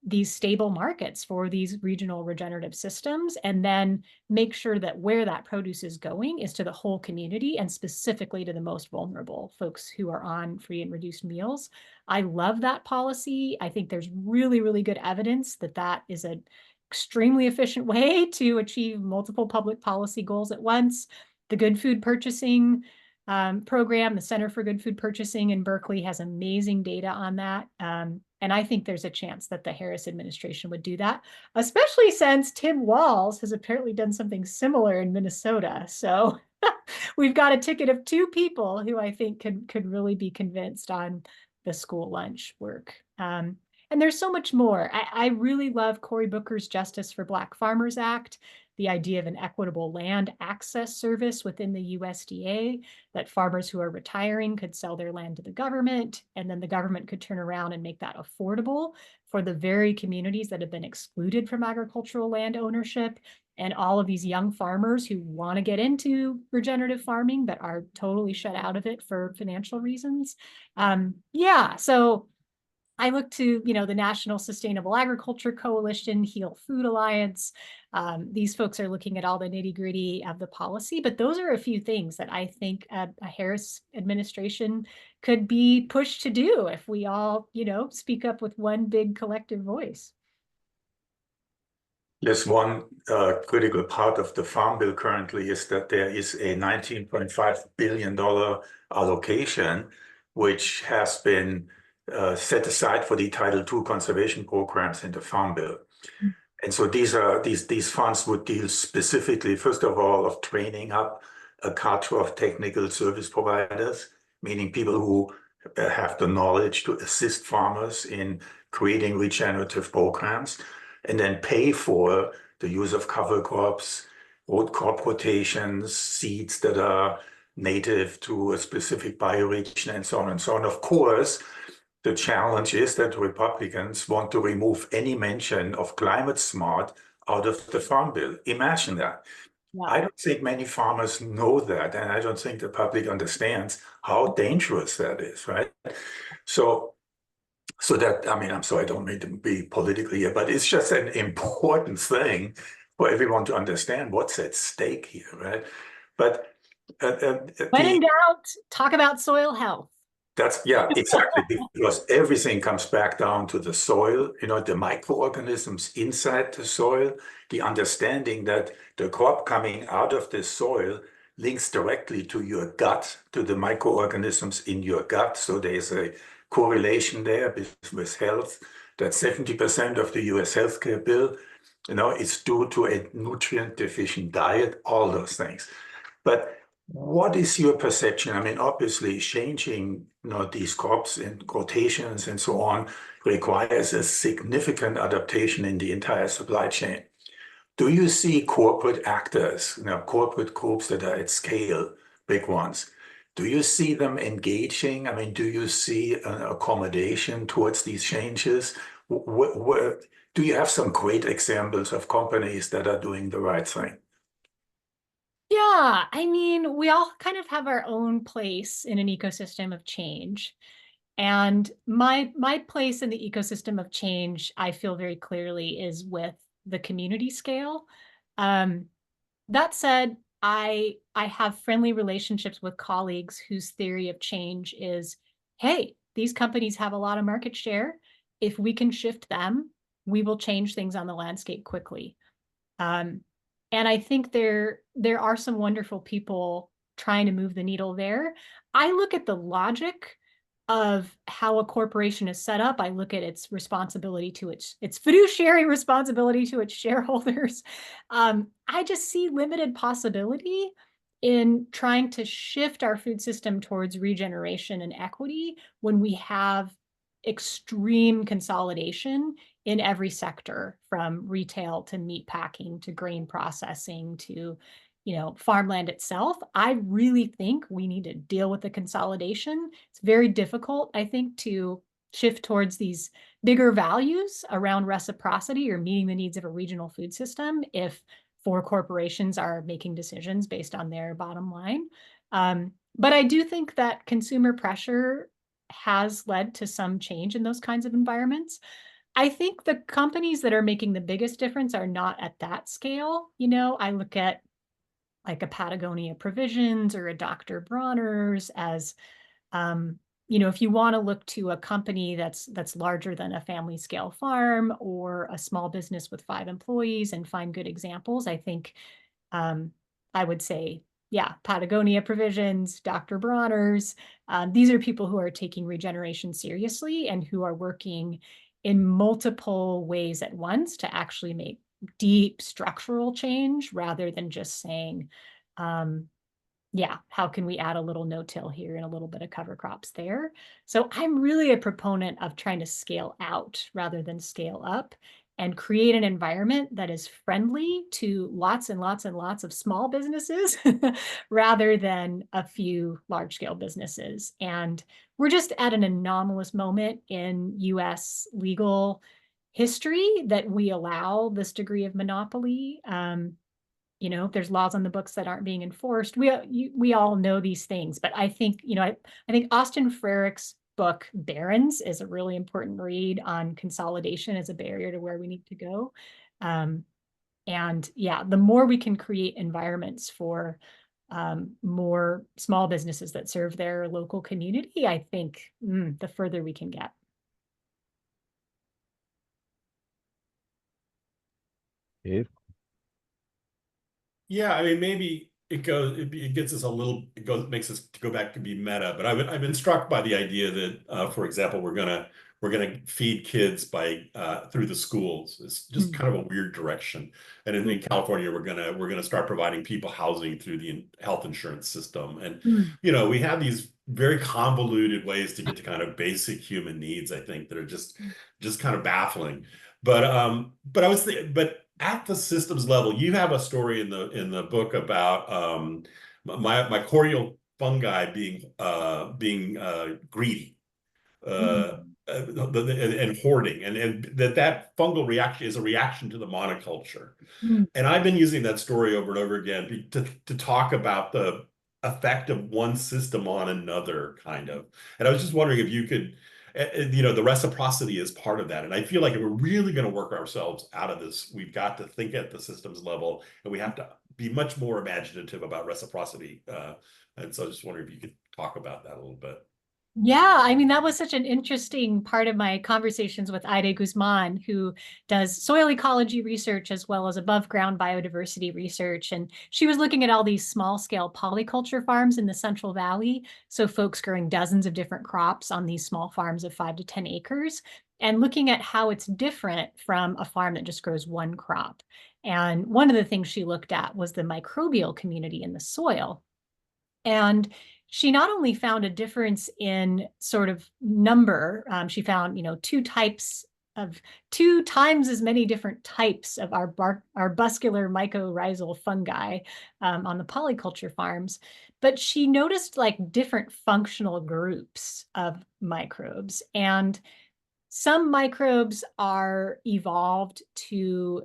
these stable markets for these regional regenerative systems, and then make sure that where that produce is going is to the whole community, and specifically to the most vulnerable folks who are on free and reduced meals. I love that policy. I think there's really, really good evidence that that is an extremely efficient way to achieve multiple public policy goals at once. The Good Food Purchasing program, the Center for Good Food Purchasing in Berkeley, has amazing data on that. And I think there's a chance that the Harris administration would do that, especially since Tim Walz has apparently done something similar in Minnesota. So we've got a ticket of 2 people who I think could really be convinced on the school lunch work. And there's so much more. I really love Cory Booker's Justice for Black Farmers Act, the idea of an equitable land access service within the USDA, that farmers who are retiring could sell their land to the government, and then the government could turn around and make that affordable for the very communities that have been excluded from agricultural land ownership, and all of these young farmers who want to get into regenerative farming but are totally shut out of it for financial reasons. Yeah, so I look to, the National Sustainable Agriculture Coalition, Heal Food Alliance. These folks are looking at all the nitty-gritty of the policy, but those are a few things that I think a Harris administration could be pushed to do if we all, speak up with one big collective voice. Yes, one critical part of the Farm Bill currently is that there is a $19.5 billion allocation, which has been set aside for the Title II conservation programs in the Farm Bill. And so these funds would deal specifically, first of all, of training up a cadre of technical service providers, meaning people who have the knowledge to assist farmers in creating regenerative programs, and then pay for the use of cover crops, root crop rotations, seeds that are native to a specific bioregion, and so on and so on. Of course, the challenge is that Republicans want to remove any mention of climate smart out of the Farm Bill. Imagine that. Yeah. I don't think many farmers know that, and I don't think the public understands how dangerous that is, right? So that, I'm sorry, I don't mean to be political here, but it's just an important thing for everyone to understand what's at stake here, right? But when in doubt, talk about soil health. Yeah, exactly. Because everything comes back down to the soil, the microorganisms inside the soil, the understanding that the crop coming out of the soil links directly to your gut, to the microorganisms in your gut. So there's a correlation there with health. That 70% of the US healthcare bill, is due to a nutrient deficient diet, all those things. But what is your perception? I mean, obviously, changing these crops and rotations and so on requires a significant adaptation in the entire supply chain. Do you see corporate actors, corporate groups that are at scale, big ones? Do you see them engaging? I mean, do you see an accommodation towards these changes? Do you have some great examples of companies that are doing the right thing? Yeah, I mean, we all kind of have our own place in an ecosystem of change. And my place in the ecosystem of change, I feel very clearly, is with the community scale. That said, I have friendly relationships with colleagues whose theory of change is, hey, these companies have a lot of market share. If we can shift them, we will change things on the landscape quickly. And I think there are some wonderful people trying to move the needle there. I look at the logic of how a corporation is set up. I look at its responsibility to its fiduciary responsibility to its shareholders. I just see limited possibility in trying to shift our food system towards regeneration and equity when we have extreme consolidation in every sector, from retail to meat packing to grain processing to farmland itself. I really think we need to deal with the consolidation. It's very difficult, I think, to shift towards these bigger values around reciprocity or meeting the needs of a regional food system if 4 corporations are making decisions based on their bottom line. But I do think that consumer pressure has led to some change in those kinds of environments. I think the companies that are making the biggest difference are not at that scale. I look at like a Patagonia Provisions or a Dr. Bronner's as, if you want to look to a company that's larger than a family scale farm or a small business with 5 employees and find good examples, I think I would say, yeah, Patagonia Provisions, Dr. Bronner's. These are people who are taking regeneration seriously and who are working in multiple ways at once to actually make deep structural change rather than just saying, yeah, how can we add a little no-till here and a little bit of cover crops there? So I'm really a proponent of trying to scale out rather than scale up and create an environment that is friendly to lots and lots and lots of small businesses rather than a few large-scale businesses. And we're just at an anomalous moment in US legal history that we allow this degree of monopoly. There's laws on the books that aren't being enforced. We all know these things, but I think, I think Austin Frerich's book Barons is a really important read on consolidation as a barrier to where we need to go. And yeah, the more we can create environments for more small businesses that serve their local community, I think the further we can get. Dave? Yeah, I mean, maybe it gets us a little, makes us go back to be meta, but I've been struck by the idea that, for example, we're gonna feed kids by through the schools. It's just kind of a weird direction. And in California, we're gonna start providing people housing through the health insurance system. And we have these very convoluted ways to get to kind of basic human needs, I think, that are just kind of baffling. But but at the systems level, you have a story in the book about my cordial fungi being greedy and hoarding, and that fungal reaction is a reaction to the monoculture. And I've been using that story over and over again to talk about the effect of one system on another, kind of. And I was just wondering if you could, the reciprocity is part of that. And I feel like if we're really going to work ourselves out of this, we've got to think at the systems level, and we have to be much more imaginative about reciprocity. And so I just wondering if you could talk about that a little bit. Yeah, I mean, that was such an interesting part of my conversations with Aide Guzman, who does soil ecology research as well as above ground biodiversity research. And she was looking at all these small scale polyculture farms in the Central Valley. So folks growing dozens of different crops on these small farms of 5 to 10 acres, and looking at how it's different from a farm that just grows one crop. And one of the things she looked at was the microbial community in the soil. And she not only found a difference in sort of number, she found, two times as many different types of our buscular mycorrhizal fungi on the polyculture farms. But she noticed like different functional groups of microbes. And some microbes are evolved to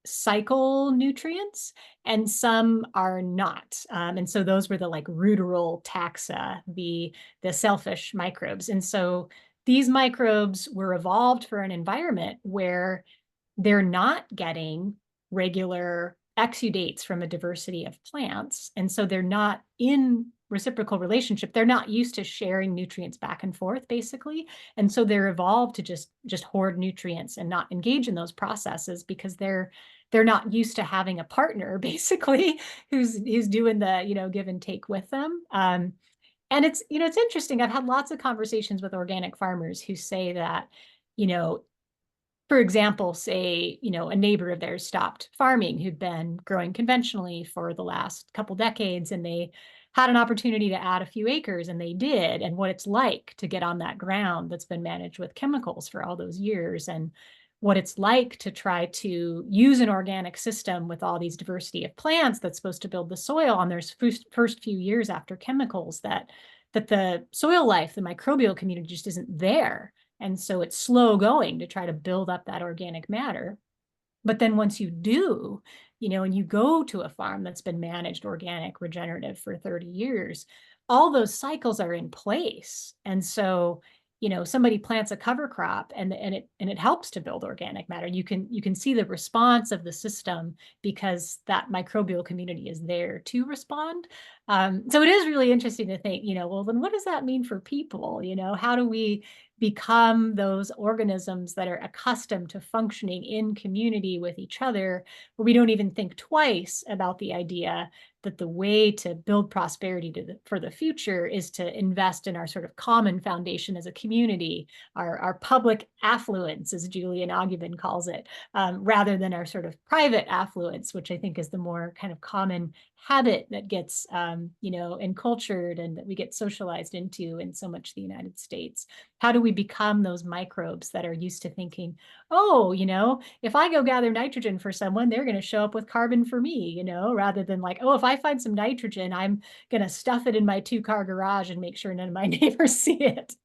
cycle nutrients and some are not. And so those were the like ruderal taxa, the selfish microbes. And so these microbes were evolved for an environment where they're not getting regular exudates from a diversity of plants. And so they're not in reciprocal relationship. They're not used to sharing nutrients back and forth, basically. And so they're evolved to just hoard nutrients and not engage in those processes because they're not used to having a partner, basically, who's doing the, give and take with them. And it's interesting. I've had lots of conversations with organic farmers who say that, for example, say, a neighbor of theirs stopped farming who'd been growing conventionally for the last couple decades, and they had an opportunity to add a few acres, and they did, and what it's like to get on that ground that's been managed with chemicals for all those years, and what it's like to try to use an organic system with all these diversity of plants that's supposed to build the soil on their first few years after chemicals, that the soil life, the microbial community just isn't there. And so it's slow going to try to build up that organic matter. But then once you do, and you go to a farm that's been managed organic, regenerative for 30 years, all those cycles are in place. And so, somebody plants a cover crop and it helps to build organic matter. You can see the response of the system because that microbial community is there to respond. So it is really interesting to think, well, then what does that mean for people? How do we become those organisms that are accustomed to functioning in community with each other, where we don't even think twice about the idea that the way to build prosperity for the future is to invest in our sort of common foundation as a community, our public affluence, as Julian Augubin calls it, rather than our sort of private affluence, which I think is the more kind of common habit that gets, encultured and that we get socialized into in so much the United States. How do we become those microbes that are used to thinking, oh, if I go gather nitrogen for someone, they're going to show up with carbon for me, rather than like, oh, if I find some nitrogen, I'm going to stuff it in my 2-car garage and make sure none of my neighbors see it.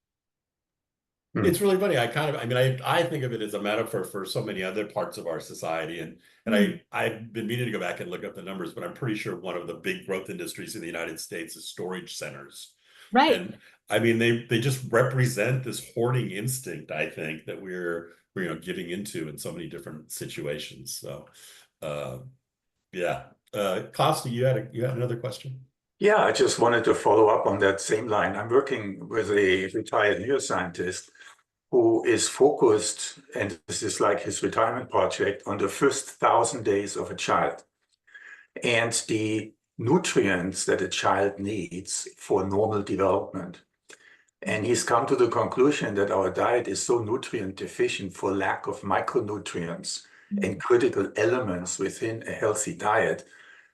It's really funny. I think of it as a metaphor for so many other parts of our society. And I've been meaning to go back and look up the numbers, but I'm pretty sure one of the big growth industries in the United States is storage centers. Right. And I mean, they just represent this hoarding instinct, I think, that we're getting into in so many different situations. So, yeah. Klaus, you had another question? Yeah, I just wanted to follow up on that same line. I'm working with a retired neuroscientist who is focused, and this is like his retirement project, on the first 1,000 days of a child and the nutrients that a child needs for normal development. And he's come to the conclusion that our diet is so nutrient deficient for lack of micronutrients and critical elements within a healthy diet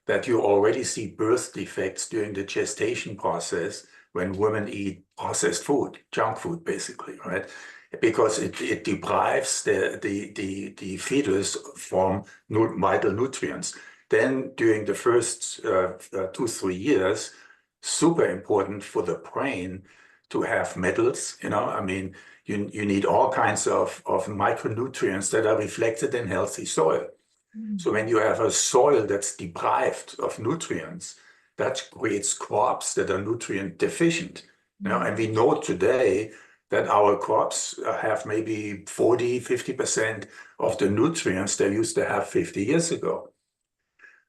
that you already see birth defects during the gestation process when women eat processed food, junk food, basically, right? Because it deprives the fetus from vital nutrients. Then during the first 2-3 years, super important for the brain to have metals. I mean, you need all kinds of micronutrients that are reflected in healthy soil. So when you have a soil that's deprived of nutrients, that creates crops that are nutrient deficient. And we know today that our crops have maybe 40-50% of the nutrients they used to have 50 years ago.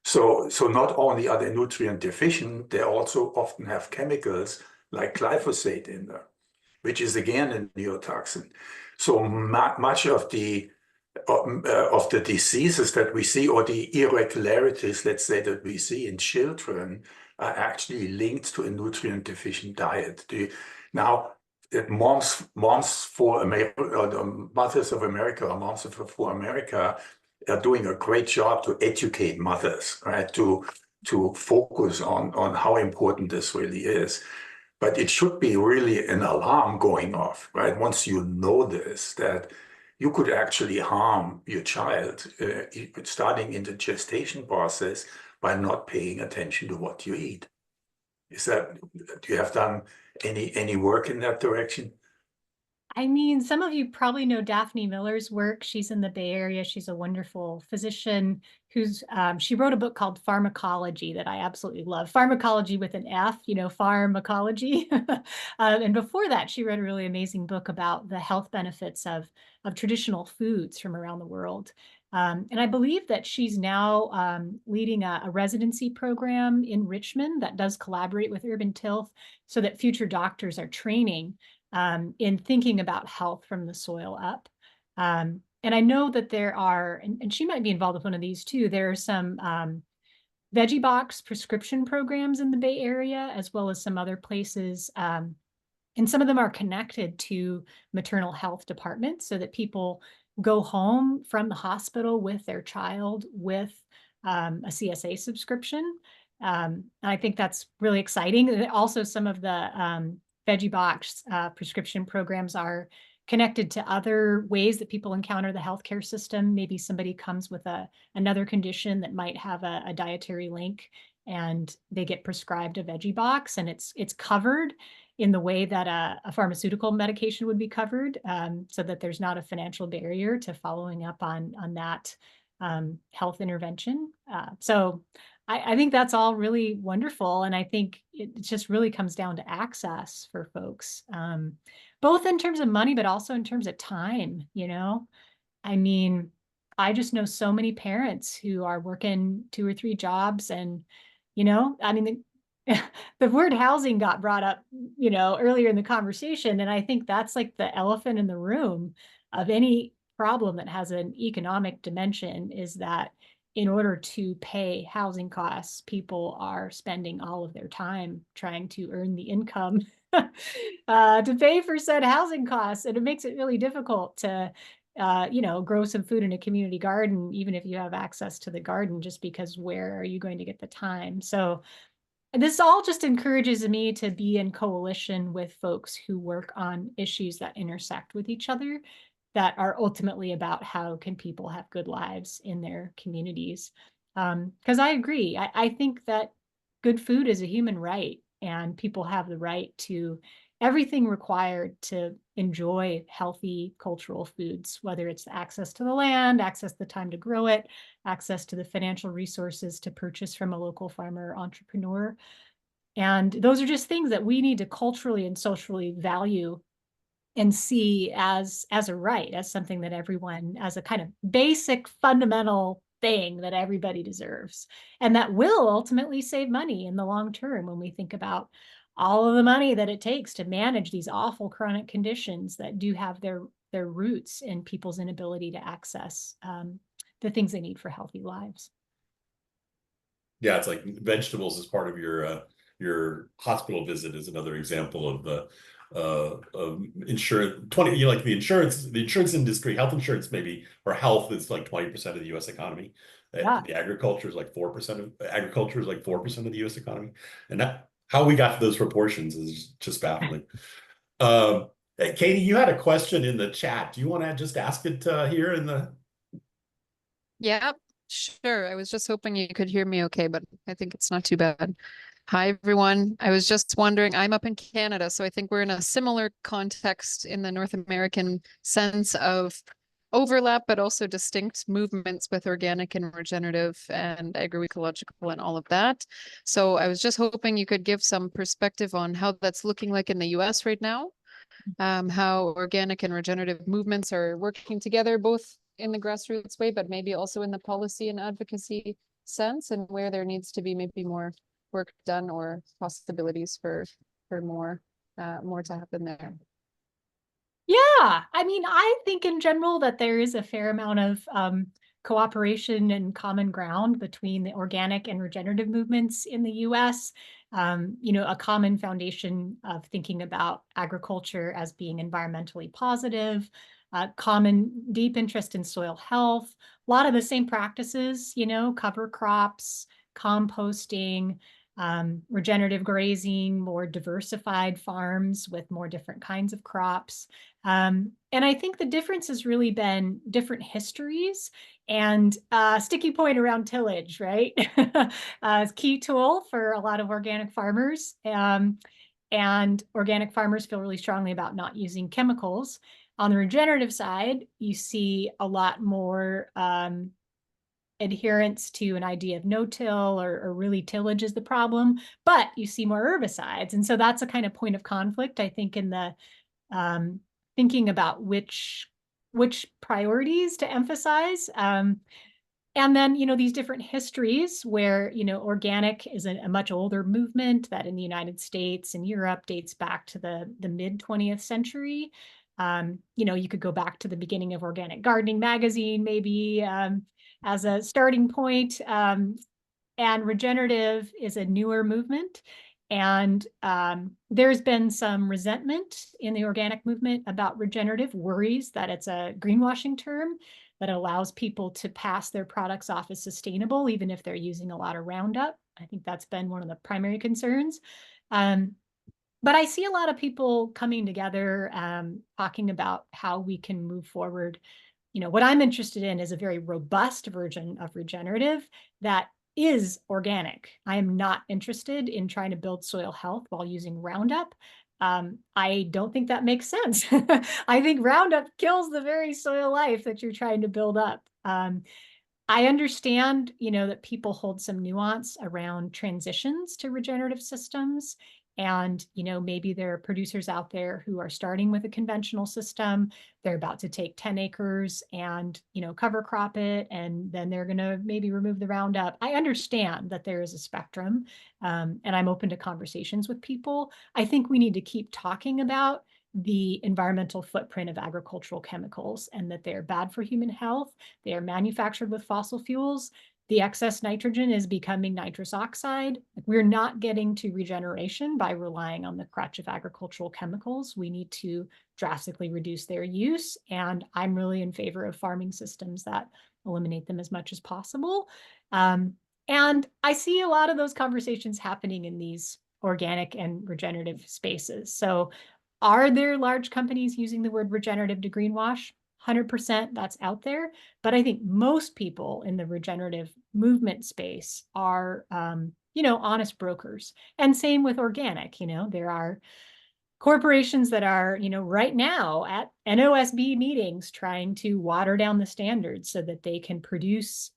So not only are they nutrient deficient, they also often have chemicals like glyphosate in there. which is again a neotoxin. So much of the diseases that we see, or the irregularities, let's say, that we see in children, are actually linked to a nutrient deficient diet. Now, moms for America, or the mothers of America, or moms for America, are doing a great job to educate mothers, right? To focus on how important this really is. But it should be really an alarm going off, right? Once you know this, that you could actually harm your child starting in the gestation process by not paying attention to what you eat. Do you have done any work in that direction? I mean, some of you probably know Daphne Miller's work. She's in the Bay Area. She's a wonderful physician who's, she wrote a book called Pharmacology that I absolutely love. Pharmacology with an F, you know, pharmacology. And before that, she wrote a really amazing book about the health benefits of traditional foods from around the world. And I believe that she's now leading a residency program in Richmond that does collaborate with Urban Tilth so that future doctors are training in thinking about health from the soil up. And I know that there are, and she might be involved with one of these too, there are some veggie box prescription programs in the Bay Area, as well as some other places. And some of them are connected to maternal health departments so that people go home from the hospital with their child with a CSA subscription. And I think that's really exciting. And also, some of the veggie box prescription programs are connected to other ways that people encounter the healthcare system. Maybe somebody comes with another condition that might have a dietary link, and they get prescribed a veggie box, and it's covered in the way that a pharmaceutical medication would be covered, so that there's not a financial barrier to following up on that health intervention. So I think that's all really wonderful. And I think it just really comes down to access for folks, both in terms of money, but also in terms of time, you know? I mean, I just know so many parents who are working 2 or 3 jobs and, you know, I mean, the word housing got brought up, you know, earlier in the conversation. And I think that's like the elephant in the room of any problem that has an economic dimension, is that in order to pay housing costs, people are spending all of their time trying to earn the income to pay for said housing costs. And it makes it really difficult to, you know, grow some food in a community garden, even if you have access to the garden, just because where are you going to get the time? So this all just encourages me to be in coalition with folks who work on issues that intersect with each other, that are ultimately about how can people have good lives in their communities. Because I agree, I think that good food is a human right, and people have the right to everything required to enjoy healthy cultural foods, whether it's access to the land, access to the time to grow it, access to the financial resources to purchase from a local farmer or entrepreneur. And those are just things that we need to culturally and socially value and see as a right, as something that everyone, as a kind of basic fundamental thing that everybody deserves. And that will ultimately save money in the long term when we think about all of the money that it takes to manage these awful chronic conditions that do have their roots in people's inability to access the things they need for healthy lives. Yeah, it's like vegetables as part of your hospital visit is another example of the insurance. 20, you know, like the insurance industry, health insurance maybe, or health is like 20% of the U.S. economy. Yeah. The agriculture is like 4% of of the U.S. economy, and that how we got to those proportions is just baffling. Katie, you had a question in the chat. Do you want to just ask it here in the? Yeah, sure. I was just hoping you could hear me okay, but I think it's not too bad. Hi, everyone. I was just wondering, I'm up in Canada, so I think we're in a similar context in the North American sense of overlap, but also distinct movements with organic and regenerative and agroecological and all of that. So I was just hoping you could give some perspective on how that's looking like in the US right now, how organic and regenerative movements are working together, both in the grassroots way, but maybe also in the policy and advocacy sense, and where there needs to be maybe more work done or possibilities for more to happen there. Yeah, I mean, I think in general that there is a fair amount of cooperation and common ground between the organic and regenerative movements in the US. A common foundation of thinking about agriculture as being environmentally positive, common deep interest in soil health, a lot of the same practices, cover crops, composting, regenerative grazing, more diversified farms with more different kinds of crops. And I think the difference has really been different histories and sticky point around tillage, right? It's a key tool for a lot of organic farmers. And organic farmers feel really strongly about not using chemicals. On the regenerative side, you see a lot more adherence to an idea of no-till or really tillage is the problem, but you see more herbicides. And so that's a kind of point of conflict, I think, in the thinking about which priorities to emphasize. And then, these different histories where, organic is a much older movement that in the United States and Europe dates back to the mid 20th century. You could go back to the beginning of Organic Gardening magazine, maybe as a starting point. And regenerative is a newer movement. And there's been some resentment in the organic movement about regenerative, worries that it's a greenwashing term that allows people to pass their products off as sustainable, even if they're using a lot of Roundup. I think that's been one of the primary concerns. But I see a lot of people coming together, talking about how we can move forward. What I'm interested in is a very robust version of regenerative that is organic. I am not interested in trying to build soil health while using Roundup. I don't think that makes sense. I think Roundup kills the very soil life that you're trying to build up. I understand, that people hold some nuance around transitions to regenerative systems. And, maybe there are producers out there who are starting with a conventional system. They're about to take 10 acres and, cover crop it, and then they're going to maybe remove the Roundup. I understand that there is a spectrum, and I'm open to conversations with people. I think we need to keep talking about the environmental footprint of agricultural chemicals and that they're bad for human health. They are manufactured with fossil fuels. The excess nitrogen is becoming nitrous oxide. We're not getting to regeneration by relying on the crutch of agricultural chemicals. We need to drastically reduce their use. And I'm really in favor of farming systems that eliminate them as much as possible. And I see a lot of those conversations happening in these organic and regenerative spaces. So are there large companies using the word regenerative to greenwash? 100% that's out there. But I think most people in the regenerative movement space are, honest brokers. And same with organic. There are corporations that are, right now at NOSB meetings trying to water down the standards so that they can produce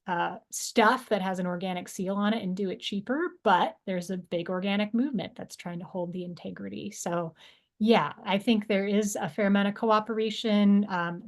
stuff that has an organic seal on it and do it cheaper. But there's a big organic movement that's trying to hold the integrity. So yeah, I think there is a fair amount of cooperation.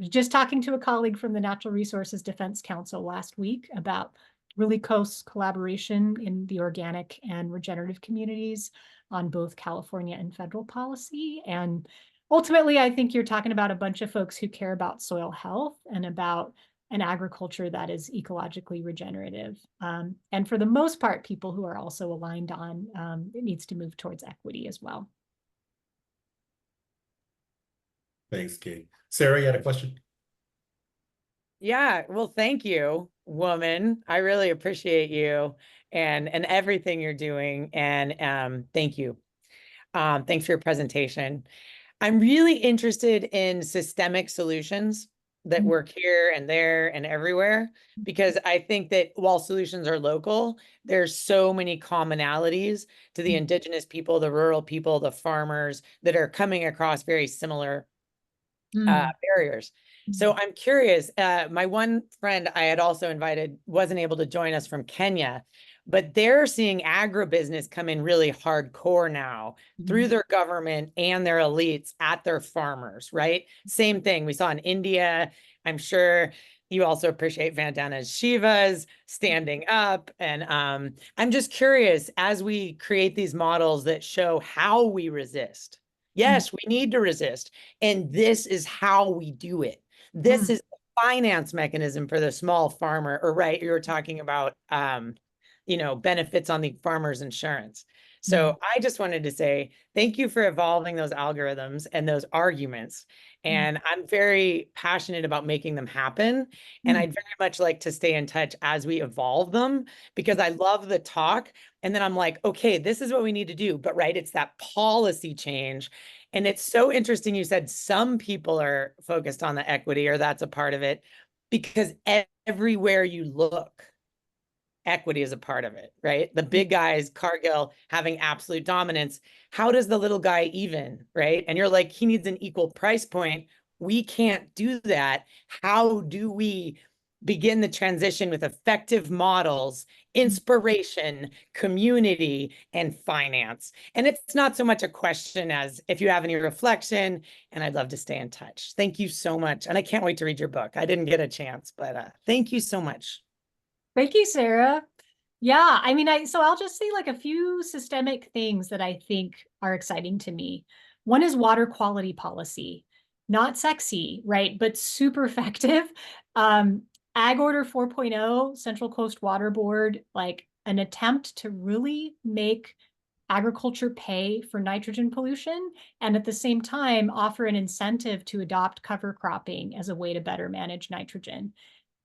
Just talking to a colleague from the Natural Resources Defense Council last week about really close collaboration in the organic and regenerative communities on both California and federal policy. And ultimately, I think you're talking about a bunch of folks who care about soil health and about an agriculture that is ecologically regenerative. And for the most part, people who are also aligned on it needs to move towards equity as well. Thanks, Kate. Sarah, you had a question? Yeah, well, thank you, woman. I really appreciate you and everything you're doing. And thank you. Thanks for your presentation. I'm really interested in systemic solutions that work here and there and everywhere, because I think that while solutions are local, there's so many commonalities to the indigenous people, the rural people, the farmers that are coming across very similar barriers. So I'm curious, my one friend I had also invited wasn't able to join us from Kenya, but they're seeing agribusiness come in really hardcore now through their government and their elites at their farmers, right? Same thing we saw in India. I'm sure you also appreciate Vandana's Shivas standing up. And I'm just curious, as we create these models that show how we resist, Yes, we need to resist. And this is how we do it. This is the finance mechanism for the small farmer, or right, you were talking about benefits on the farmer's insurance. So I just wanted to say thank you for evolving those algorithms and those arguments. And I'm very passionate about making them happen. And I'd very much like to stay in touch as we evolve them, because I love the talk. And then I'm like, okay, this is what we need to do. But right, it's that policy change. And it's so interesting. You said some people are focused on the equity, or that's a part of it, because everywhere you look, equity is a part of it, right? The big guys, Cargill, having absolute dominance. How does the little guy even, right? And you're like, he needs an equal price point. We can't do that. How do we begin the transition with effective models, inspiration, community, and finance? And it's not so much a question as if you have any reflection, and I'd love to stay in touch. Thank you so much. And I can't wait to read your book. I didn't get a chance, but thank you so much. Thank you, Sarah. Yeah, I mean, so I'll just say like a few systemic things that I think are exciting to me. One is water quality policy. Not sexy, right? But super effective. Ag Order 4.0, Central Coast Water Board, like an attempt to really make agriculture pay for nitrogen pollution, and at the same time offer an incentive to adopt cover cropping as a way to better manage nitrogen.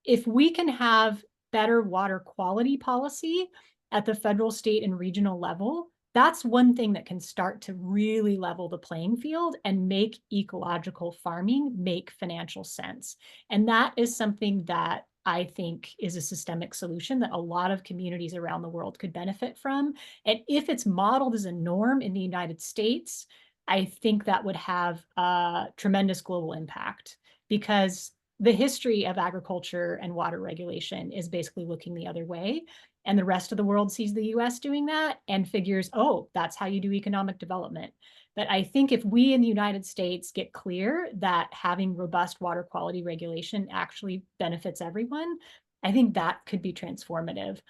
If we can have better water quality policy at the federal, state, and regional level, that's one thing that can start to really level the playing field and make ecological farming make financial sense. And that is something that I think is a systemic solution that a lot of communities around the world could benefit from. And if it's modeled as a norm in the United States, I think that would have a tremendous global impact, because the history of agriculture and water regulation is basically looking the other way. And the rest of the world sees the US doing that and figures, oh, that's how you do economic development. But I think if we in the United States get clear that having robust water quality regulation actually benefits everyone, I think that could be transformative.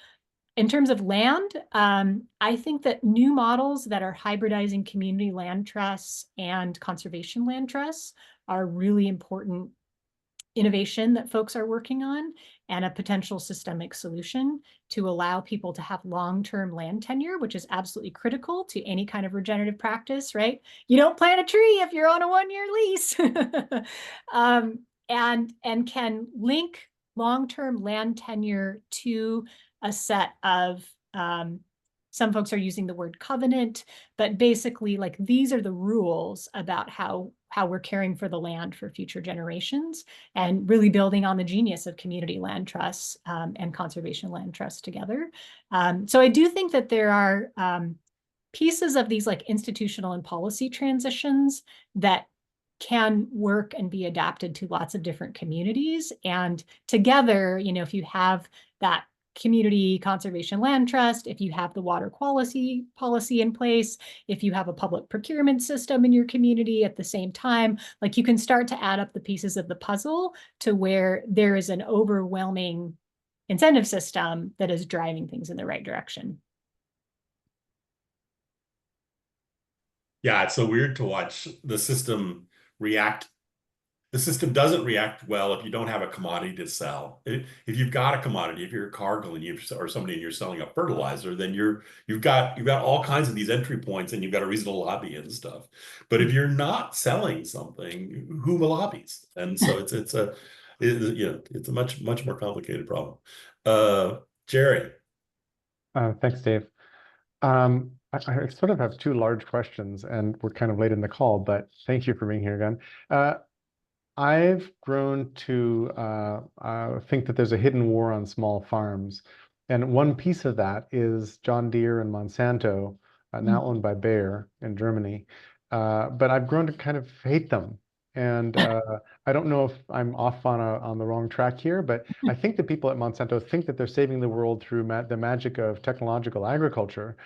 In terms of land, I think that new models that are hybridizing community land trusts and conservation land trusts are really important innovation that folks are working on, and a potential systemic solution to allow people to have long-term land tenure, which is absolutely critical to any kind of regenerative practice, right? You don't plant a tree if you're on a one-year lease. And can link long-term land tenure to a set of, some folks are using the word covenant, but basically like these are the rules about how we're caring for the land for future generations, and really building on the genius of community land trusts and conservation land trusts together. So I do think that there are pieces of these like institutional and policy transitions that can work and be adapted to lots of different communities. And together, if you have that community conservation land trust, if you have the water quality policy in place, if you have a public procurement system in your community at the same time, like you can start to add up the pieces of the puzzle to where there is an overwhelming incentive system that is driving things in the right direction. Yeah, it's so weird to watch the system react. The system doesn't react well if you don't have a commodity to sell. If you've got a commodity, if you're a Cargill and or somebody and you're selling a fertilizer, then you've got all kinds of these entry points and you've got a reason to lobby and stuff. But if you're not selling something, who lobbies? And so it's a much more complicated problem. Jerry. Thanks, Dave. I sort of have two large questions, and we're kind of late in the call, but thank you for being here again. I've grown to think that there's a hidden war on small farms. And one piece of that is John Deere and Monsanto, now owned by Bayer in Germany. But I've grown to kind of hate them. And I don't know if I'm off on the wrong track here, but I think the people at Monsanto think that they're saving the world through the magic of technological agriculture.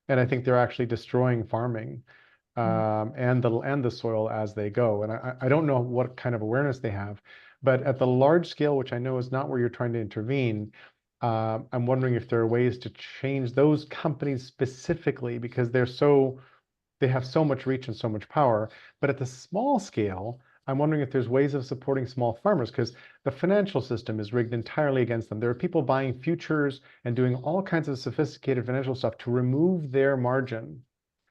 And I think they're actually destroying farming. And the soil as they go. And I don't know what kind of awareness they have, but at the large scale, which I know is not where you're trying to intervene, I'm wondering if there are ways to change those companies specifically, because they're so they have so much reach and so much power. But at the small scale, I'm wondering if there's ways of supporting small farmers, because the financial system is rigged entirely against them. There are people buying futures and doing all kinds of sophisticated financial stuff to remove their margin.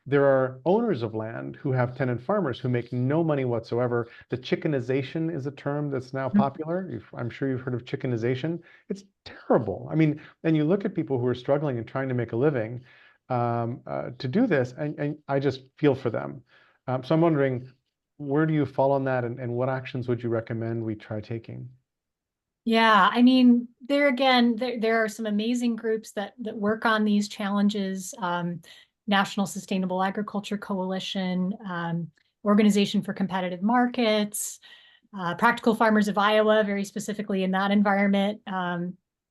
There are owners of land who have tenant farmers who make no money whatsoever. The chickenization is a term that's now popular. I'm sure you've heard of chickenization. It's terrible. I mean, and you look at people who are struggling and trying to make a living to do this, and I just feel for them. So I'm wondering, where do you fall on that, and what actions would you recommend we try taking? Yeah, I mean, there again, there are some amazing groups that work on these challenges. National Sustainable Agriculture Coalition, Organization for Competitive Markets, Practical Farmers of Iowa, very specifically in that environment,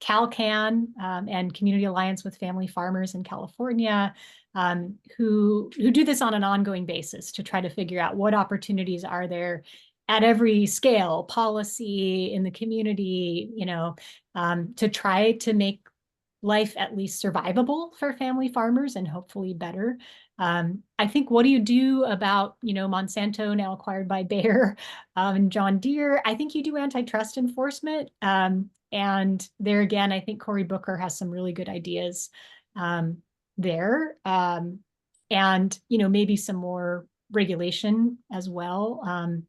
CalCan, and Community Alliance with Family Farmers in California, who do this on an ongoing basis to try to figure out what opportunities are there at every scale, policy, in the community, you know, to try to make life at least survivable for family farmers and hopefully better. I think, what do you do about, you know, Monsanto now acquired by Bayer and John Deere? I think you do antitrust enforcement. And there again, I think Cory Booker has some really good ideas there. And, you know, maybe some more regulation as well.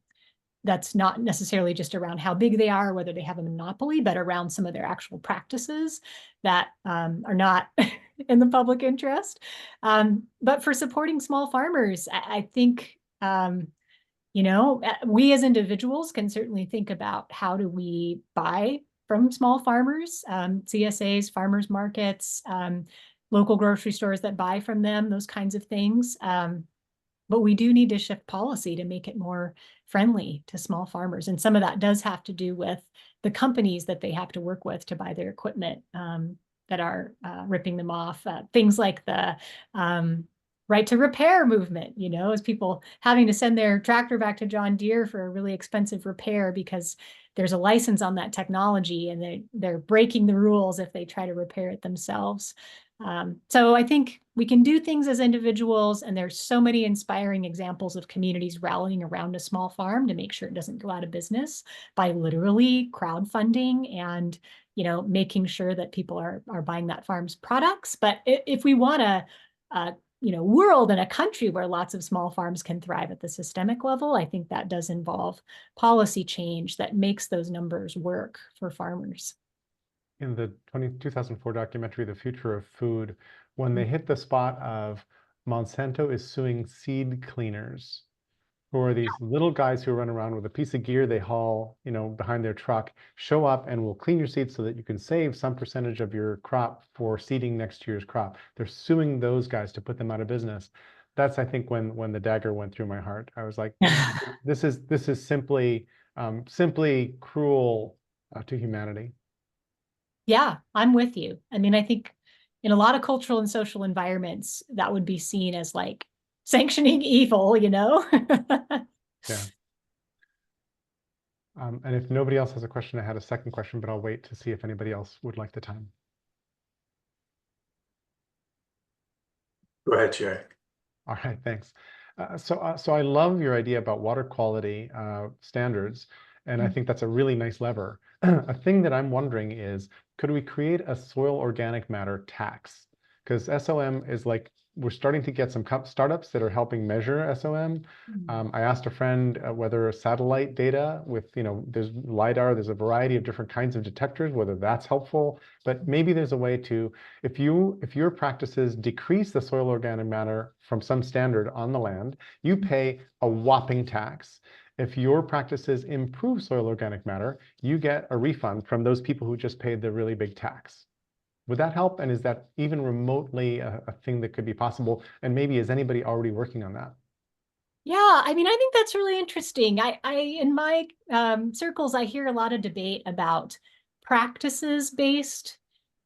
That's not necessarily just around how big they are, whether they have a monopoly, but around some of their actual practices that are not in the public interest. But for supporting small farmers, I think, you know, we as individuals can certainly think about how do we buy from small farmers, CSAs, farmers markets, local grocery stores that buy from them, those kinds of things. But we do need to shift policy to make it more friendly to small farmers. And some of that does have to do with the companies that they have to work with to buy their equipment that are ripping them off. Things like the right to repair movement, you know, as people having to send their tractor back to John Deere for a really expensive repair because there's a license on that technology and they're breaking the rules if they try to repair it themselves. So I think we can do things as individuals, and there's so many inspiring examples of communities rallying around a small farm to make sure it doesn't go out of business by literally crowdfunding and, you know, making sure that people are buying that farm's products. But if we want a you know, world and a country where lots of small farms can thrive at the systemic level, I think that does involve policy change that makes those numbers work for farmers. In the 2004 documentary, The Future of Food, when they hit the spot of Monsanto is suing seed cleaners, who are these little guys who run around with a piece of gear they haul, you know, behind their truck, show up and will clean your seeds so that you can save some percentage of your crop for seeding next year's crop. They're suing those guys to put them out of business. That's, I think, when the dagger went through my heart. I was like, this is simply cruel to humanity. Yeah, I'm with you. I mean, I think in a lot of cultural and social environments, that would be seen as like sanctioning evil, you know? Yeah. And if nobody else has a question, I had a second question, but I'll wait to see if anybody else would like the time. Go ahead, Jerry. All right, thanks. So I love your idea about water quality standards, and I think that's a really nice lever. A thing that I'm wondering is, could we create a soil organic matter tax? Because SOM is like, we're starting to get some startups that are helping measure SOM. I asked a friend whether satellite data with, you know, there's LiDAR, there's a variety of different kinds of detectors, whether that's helpful. But maybe there's a way to, if your practices decrease the soil organic matter from some standard on the land, you pay a whopping tax. If your practices improve soil organic matter, you get a refund from those people who just paid the really big tax. Would that help? And is that even remotely a thing that could be possible? And maybe is anybody already working on that? Yeah, I mean, I think that's really interesting. I in my circles, I hear a lot of debate about practices-based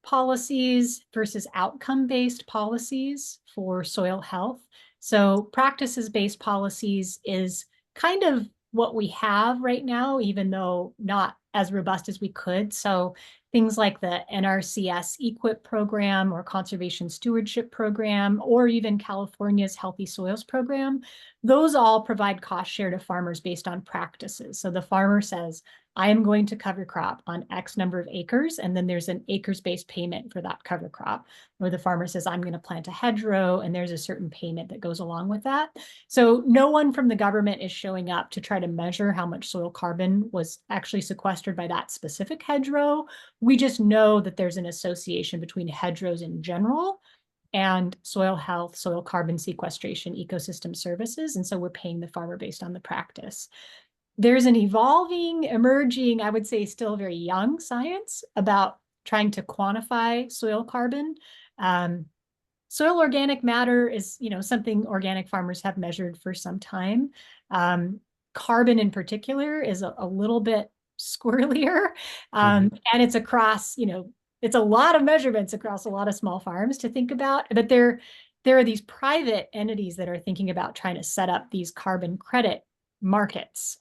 policies versus outcome-based policies for soil health. So practices-based policies is kind of what we have right now, even though not as robust as we could. So things like the NRCS EQIP program or Conservation Stewardship program, or even California's Healthy Soils program, those all provide cost share to farmers based on practices. So the farmer says, I am going to cover crop on X number of acres, and then there's an acres-based payment for that cover crop. Or the farmer says, I'm going to plant a hedgerow, and there's a certain payment that goes along with that. So no one from the government is showing up to try to measure how much soil carbon was actually sequestered by that specific hedgerow. We just know that there's an association between hedgerows in general and soil health, soil carbon sequestration, ecosystem services. And so we're paying the farmer based on the practice. There's an evolving, emerging, I would say still very young science about trying to quantify soil carbon. Soil organic matter is, something organic farmers have measured for some time. Carbon in particular is a little bit squirrelier, and it's across, it's a lot of measurements across a lot of small farms to think about. But there are these private entities that are thinking about trying to set up these carbon credit markets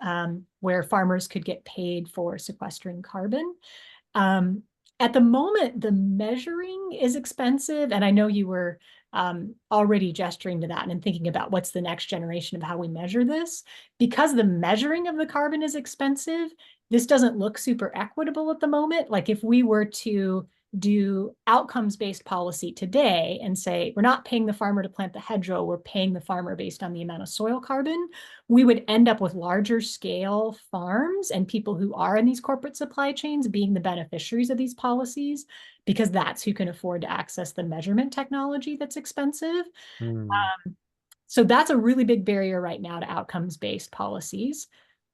where farmers could get paid for sequestering carbon. At the moment, the measuring is expensive, and I know you were already gesturing to that and thinking about what's the next generation of how we measure this. Because the measuring of the carbon is expensive, this doesn't look super equitable at the moment. Like if we were to do outcomes-based policy today and say, we're not paying the farmer to plant the hedgerow, we're paying the farmer based on the amount of soil carbon, we would end up with larger scale farms and people who are in these corporate supply chains being the beneficiaries of these policies, because that's who can afford to access the measurement technology that's expensive. So that's a really big barrier right now to outcomes-based policies.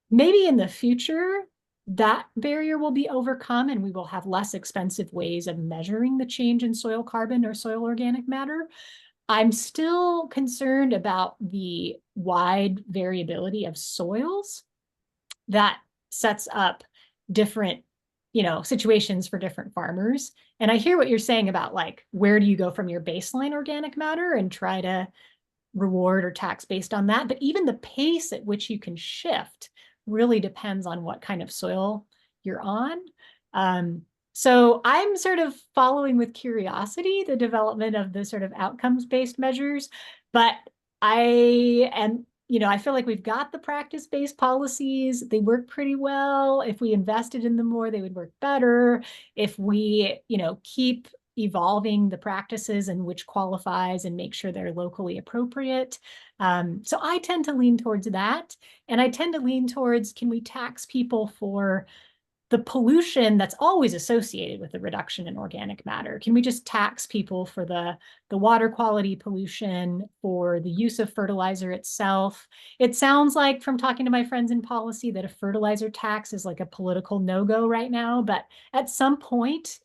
Maybe in the future, that barrier will be overcome and we will have less expensive ways of measuring the change in soil carbon or soil organic matter. I'm still concerned about the wide variability of soils that sets up different, situations for different farmers. And I hear what you're saying about like, where do you go from your baseline organic matter and try to reward or tax based on that? But even the pace at which you can shift really depends on what kind of soil you're on. So I'm sort of following with curiosity the development of the sort of outcomes-based measures, but I feel like we've got the practice-based policies. They work pretty well. If we invested in them more, they would work better. If we, keep evolving the practices and which qualifies and make sure they're locally appropriate. So I tend to lean towards that. And I tend to lean towards, can we tax people for the pollution that's always associated with the reduction in organic matter? Can we just tax people for the water quality pollution, for the use of fertilizer itself? It sounds like from talking to my friends in policy that a fertilizer tax is like a political no-go right now, but at some point,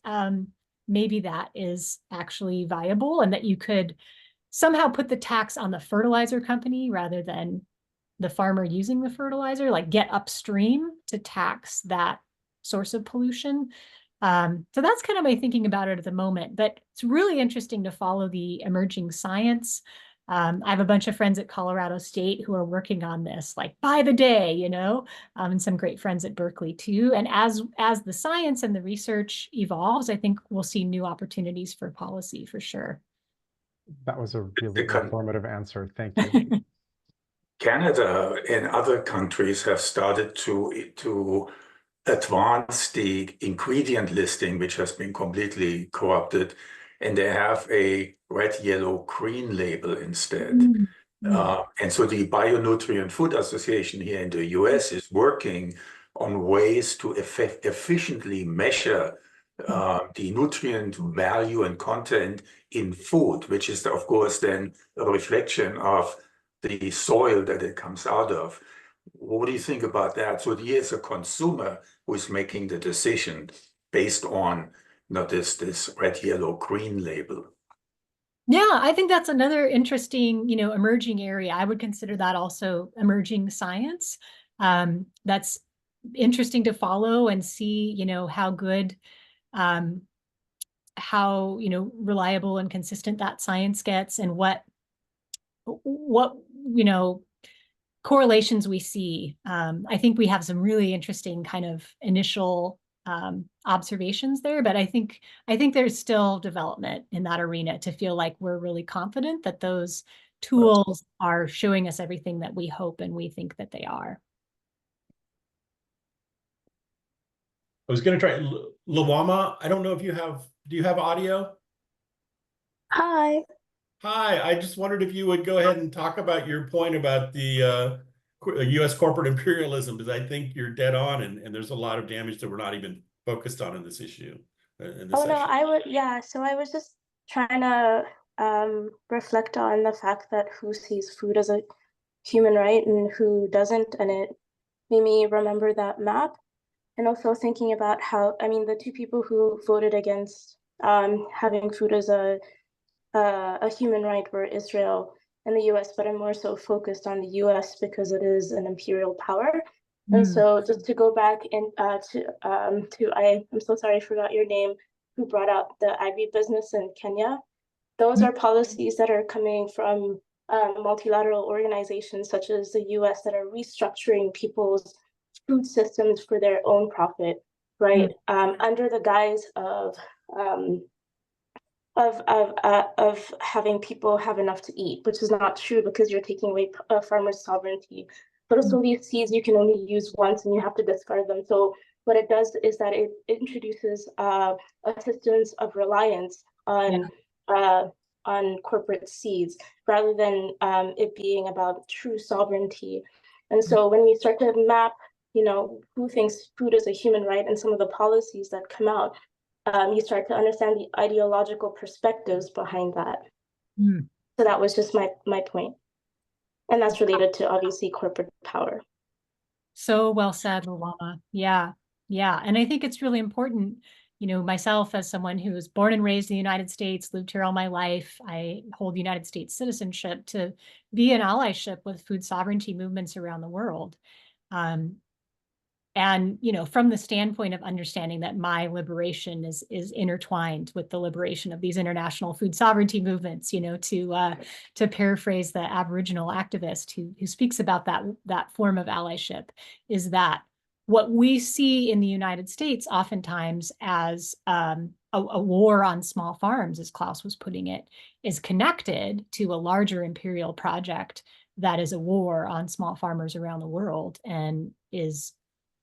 maybe that is actually viable and that you could somehow put the tax on the fertilizer company rather than the farmer using the fertilizer, like get upstream to tax that source of pollution. So that's kind of my thinking about it at the moment, but it's really interesting to follow the emerging science. I have a bunch of friends at Colorado State who are working on this like by the day, and some great friends at Berkeley too. And as the science and the research evolves, I think we'll see new opportunities for policy for sure. That was a really informative answer. Thank you. Canada and other countries have started to advance the ingredient listing, which has been completely corrupted, and they have a red, yellow, green label instead. And so the Bionutrient Food Association here in the US is working on ways to efficiently measure the nutrient value and content in food, which is, of course, then a reflection of the soil that it comes out of. What do you think about that? So he is a consumer who is making the decision based on this red, yellow, green label. Yeah, I think that's another interesting, emerging area. I would consider that also emerging science. That's interesting to follow and see, how good, how, reliable and consistent that science gets and what, correlations we see. I think we have some really interesting kind of initial observations there, but I think there's still development in that arena to feel like we're really confident that those tools are showing us everything that we hope and we think that they are. I was going to try Lawama. I don't know if do you have audio? Hi. Hi, I just wondered if you would go ahead and talk about your point about the U.S. corporate imperialism, because I think you're dead on, and there's a lot of damage that we're not even focused on in this issue. Oh no, I would, yeah. So I was just trying to reflect on the fact that who sees food as a human right and who doesn't, and it made me remember that map. And also thinking about how, I mean, the two people who voted against having food as a human right were Israel and the US, but I'm more so focused on the US because it is an imperial power. And so just to go back and I'm so sorry I forgot your name, who brought up the agribusiness in Kenya. Those are policies that are coming from multilateral organizations such as the US that are restructuring people's food systems for their own profit, right? Under the guise of having people have enough to eat, which is not true because you're taking away farmers' sovereignty. But also these seeds you can only use once and you have to discard them. So what it does is that it introduces a systems of reliance on corporate seeds rather than it being about true sovereignty. And so when we start to map, who thinks food is a human right and some of the policies that come out, you start to understand the ideological perspectives behind that. So that was just my point. And that's related to obviously corporate power. So well said, Luana. Yeah. And I think it's really important, myself as someone who was born and raised in the United States, lived here all my life, I hold United States citizenship, to be in allyship with food sovereignty movements around the world. And, from the standpoint of understanding that my liberation is intertwined with the liberation of these international food sovereignty movements, to paraphrase the Aboriginal activist who speaks about that form of allyship, is that what we see in the United States oftentimes as a war on small farms, as Klaus was putting it, is connected to a larger imperial project that is a war on small farmers around the world and is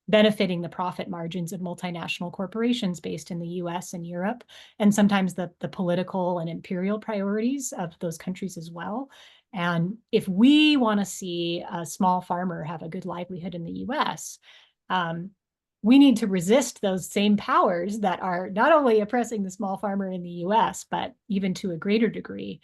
benefiting the profit margins of multinational corporations based in the US and Europe, and sometimes the political and imperial priorities of those countries as well. And if we want to see a small farmer have a good livelihood in the US, we need to resist those same powers that are not only oppressing the small farmer in the US, but even to a greater degree,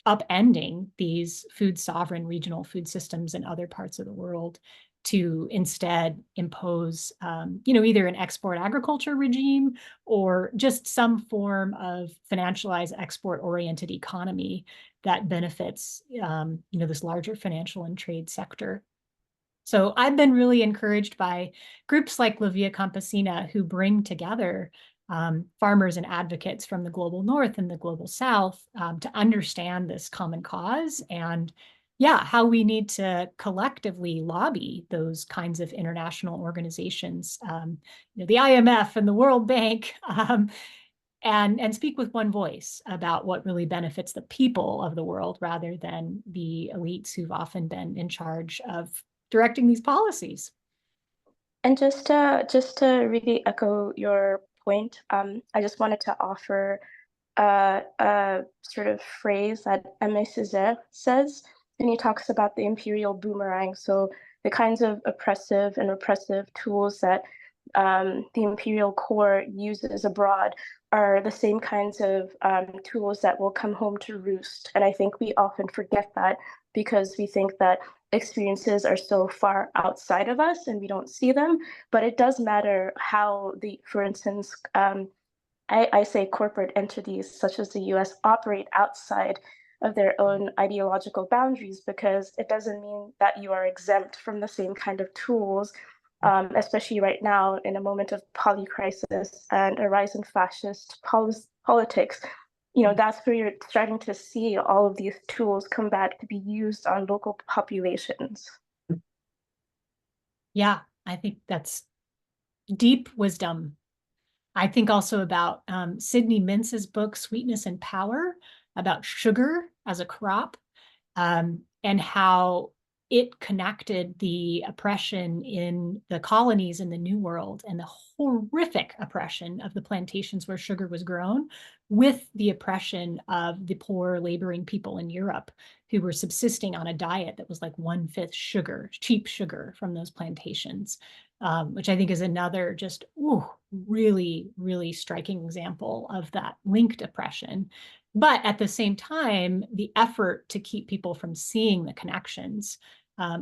upending these food sovereign regional food systems in other parts of the world, to instead impose, either an export agriculture regime or just some form of financialized export-oriented economy that benefits, this larger financial and trade sector. So I've been really encouraged by groups like La Via Campesina, who bring together farmers and advocates from the global north and the global south to understand this common cause and how we need to collectively lobby those kinds of international organizations, the IMF and the World Bank, and speak with one voice about what really benefits the people of the world rather than the elites who've often been in charge of directing these policies. And just to really echo your point, I just wanted to offer a sort of phrase that Aimé Césaire says, and he talks about the imperial boomerang. So the kinds of oppressive and repressive tools that the imperial core uses abroad are the same kinds of tools that will come home to roost. And I think we often forget that because we think that experiences are so far outside of us and we don't see them. But it does matter how for instance, I say corporate entities such as the US operate outside of their own ideological boundaries, because it doesn't mean that you are exempt from the same kind of tools, especially right now in a moment of polycrisis and a rise in fascist politics. That's where you're starting to see all of these tools come back to be used on local populations. Yeah, I think that's deep wisdom. I think also about Sidney Mintz's book, Sweetness and Power, about sugar as a crop, and how it connected the oppression in the colonies in the New World and the horrific oppression of the plantations where sugar was grown with the oppression of the poor laboring people in Europe who were subsisting on a diet that was like 1/5 sugar, cheap sugar from those plantations, which I think is another just really, really striking example of that linked oppression. But at the same time, the effort to keep people from seeing the connections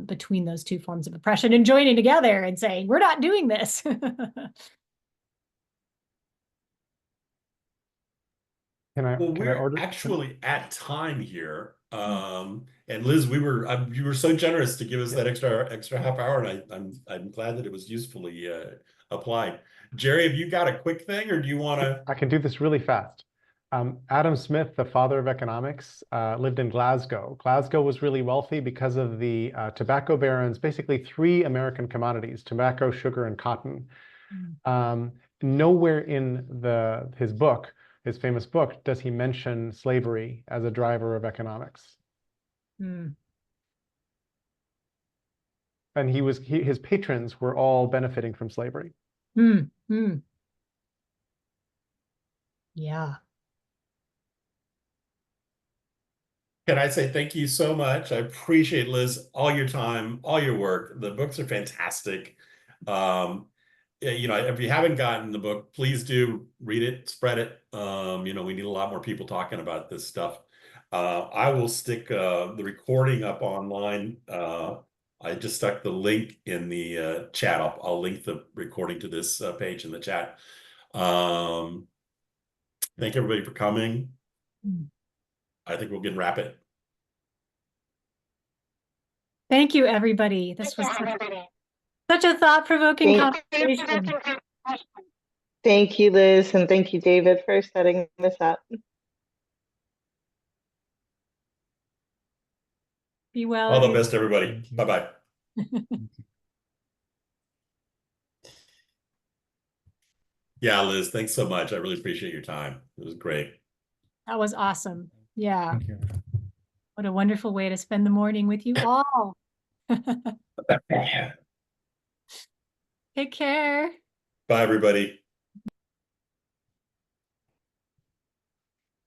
between those two forms of oppression and joining together and saying, we're not doing this. Well, can I we're order? actually at time here. And Liz, you were so generous to give us that extra half hour, and I'm glad that it was usefully applied. Jerry, have you got a quick thing, or do you want to? I can do this really fast. Adam Smith, the father of economics, lived in Glasgow. Glasgow was really wealthy because of the tobacco barons, basically 3 American commodities, tobacco, sugar, and cotton. Nowhere in his book, his famous book, does he mention slavery as a driver of economics. And his patrons were all benefiting from slavery. Yeah. Can I say thank you so much? I appreciate, Liz, all your time, all your work. The books are fantastic. If you haven't gotten the book, please do read it, spread it. We need a lot more people talking about this stuff. I will stick the recording up online. I just stuck the link in the chat. I'll link the recording to this page in the chat. Thank everybody for coming. I think we'll get rapid. Thank you, everybody. This was such a thought-provoking conversation. Thank you, Liz, and thank you, David, for setting this up. Be well. All the best, everybody. Bye-bye. Yeah, Liz, thanks so much. I really appreciate your time. It was great. That was awesome. Yeah. What a wonderful way to spend the morning with you all. Take care. Bye, everybody.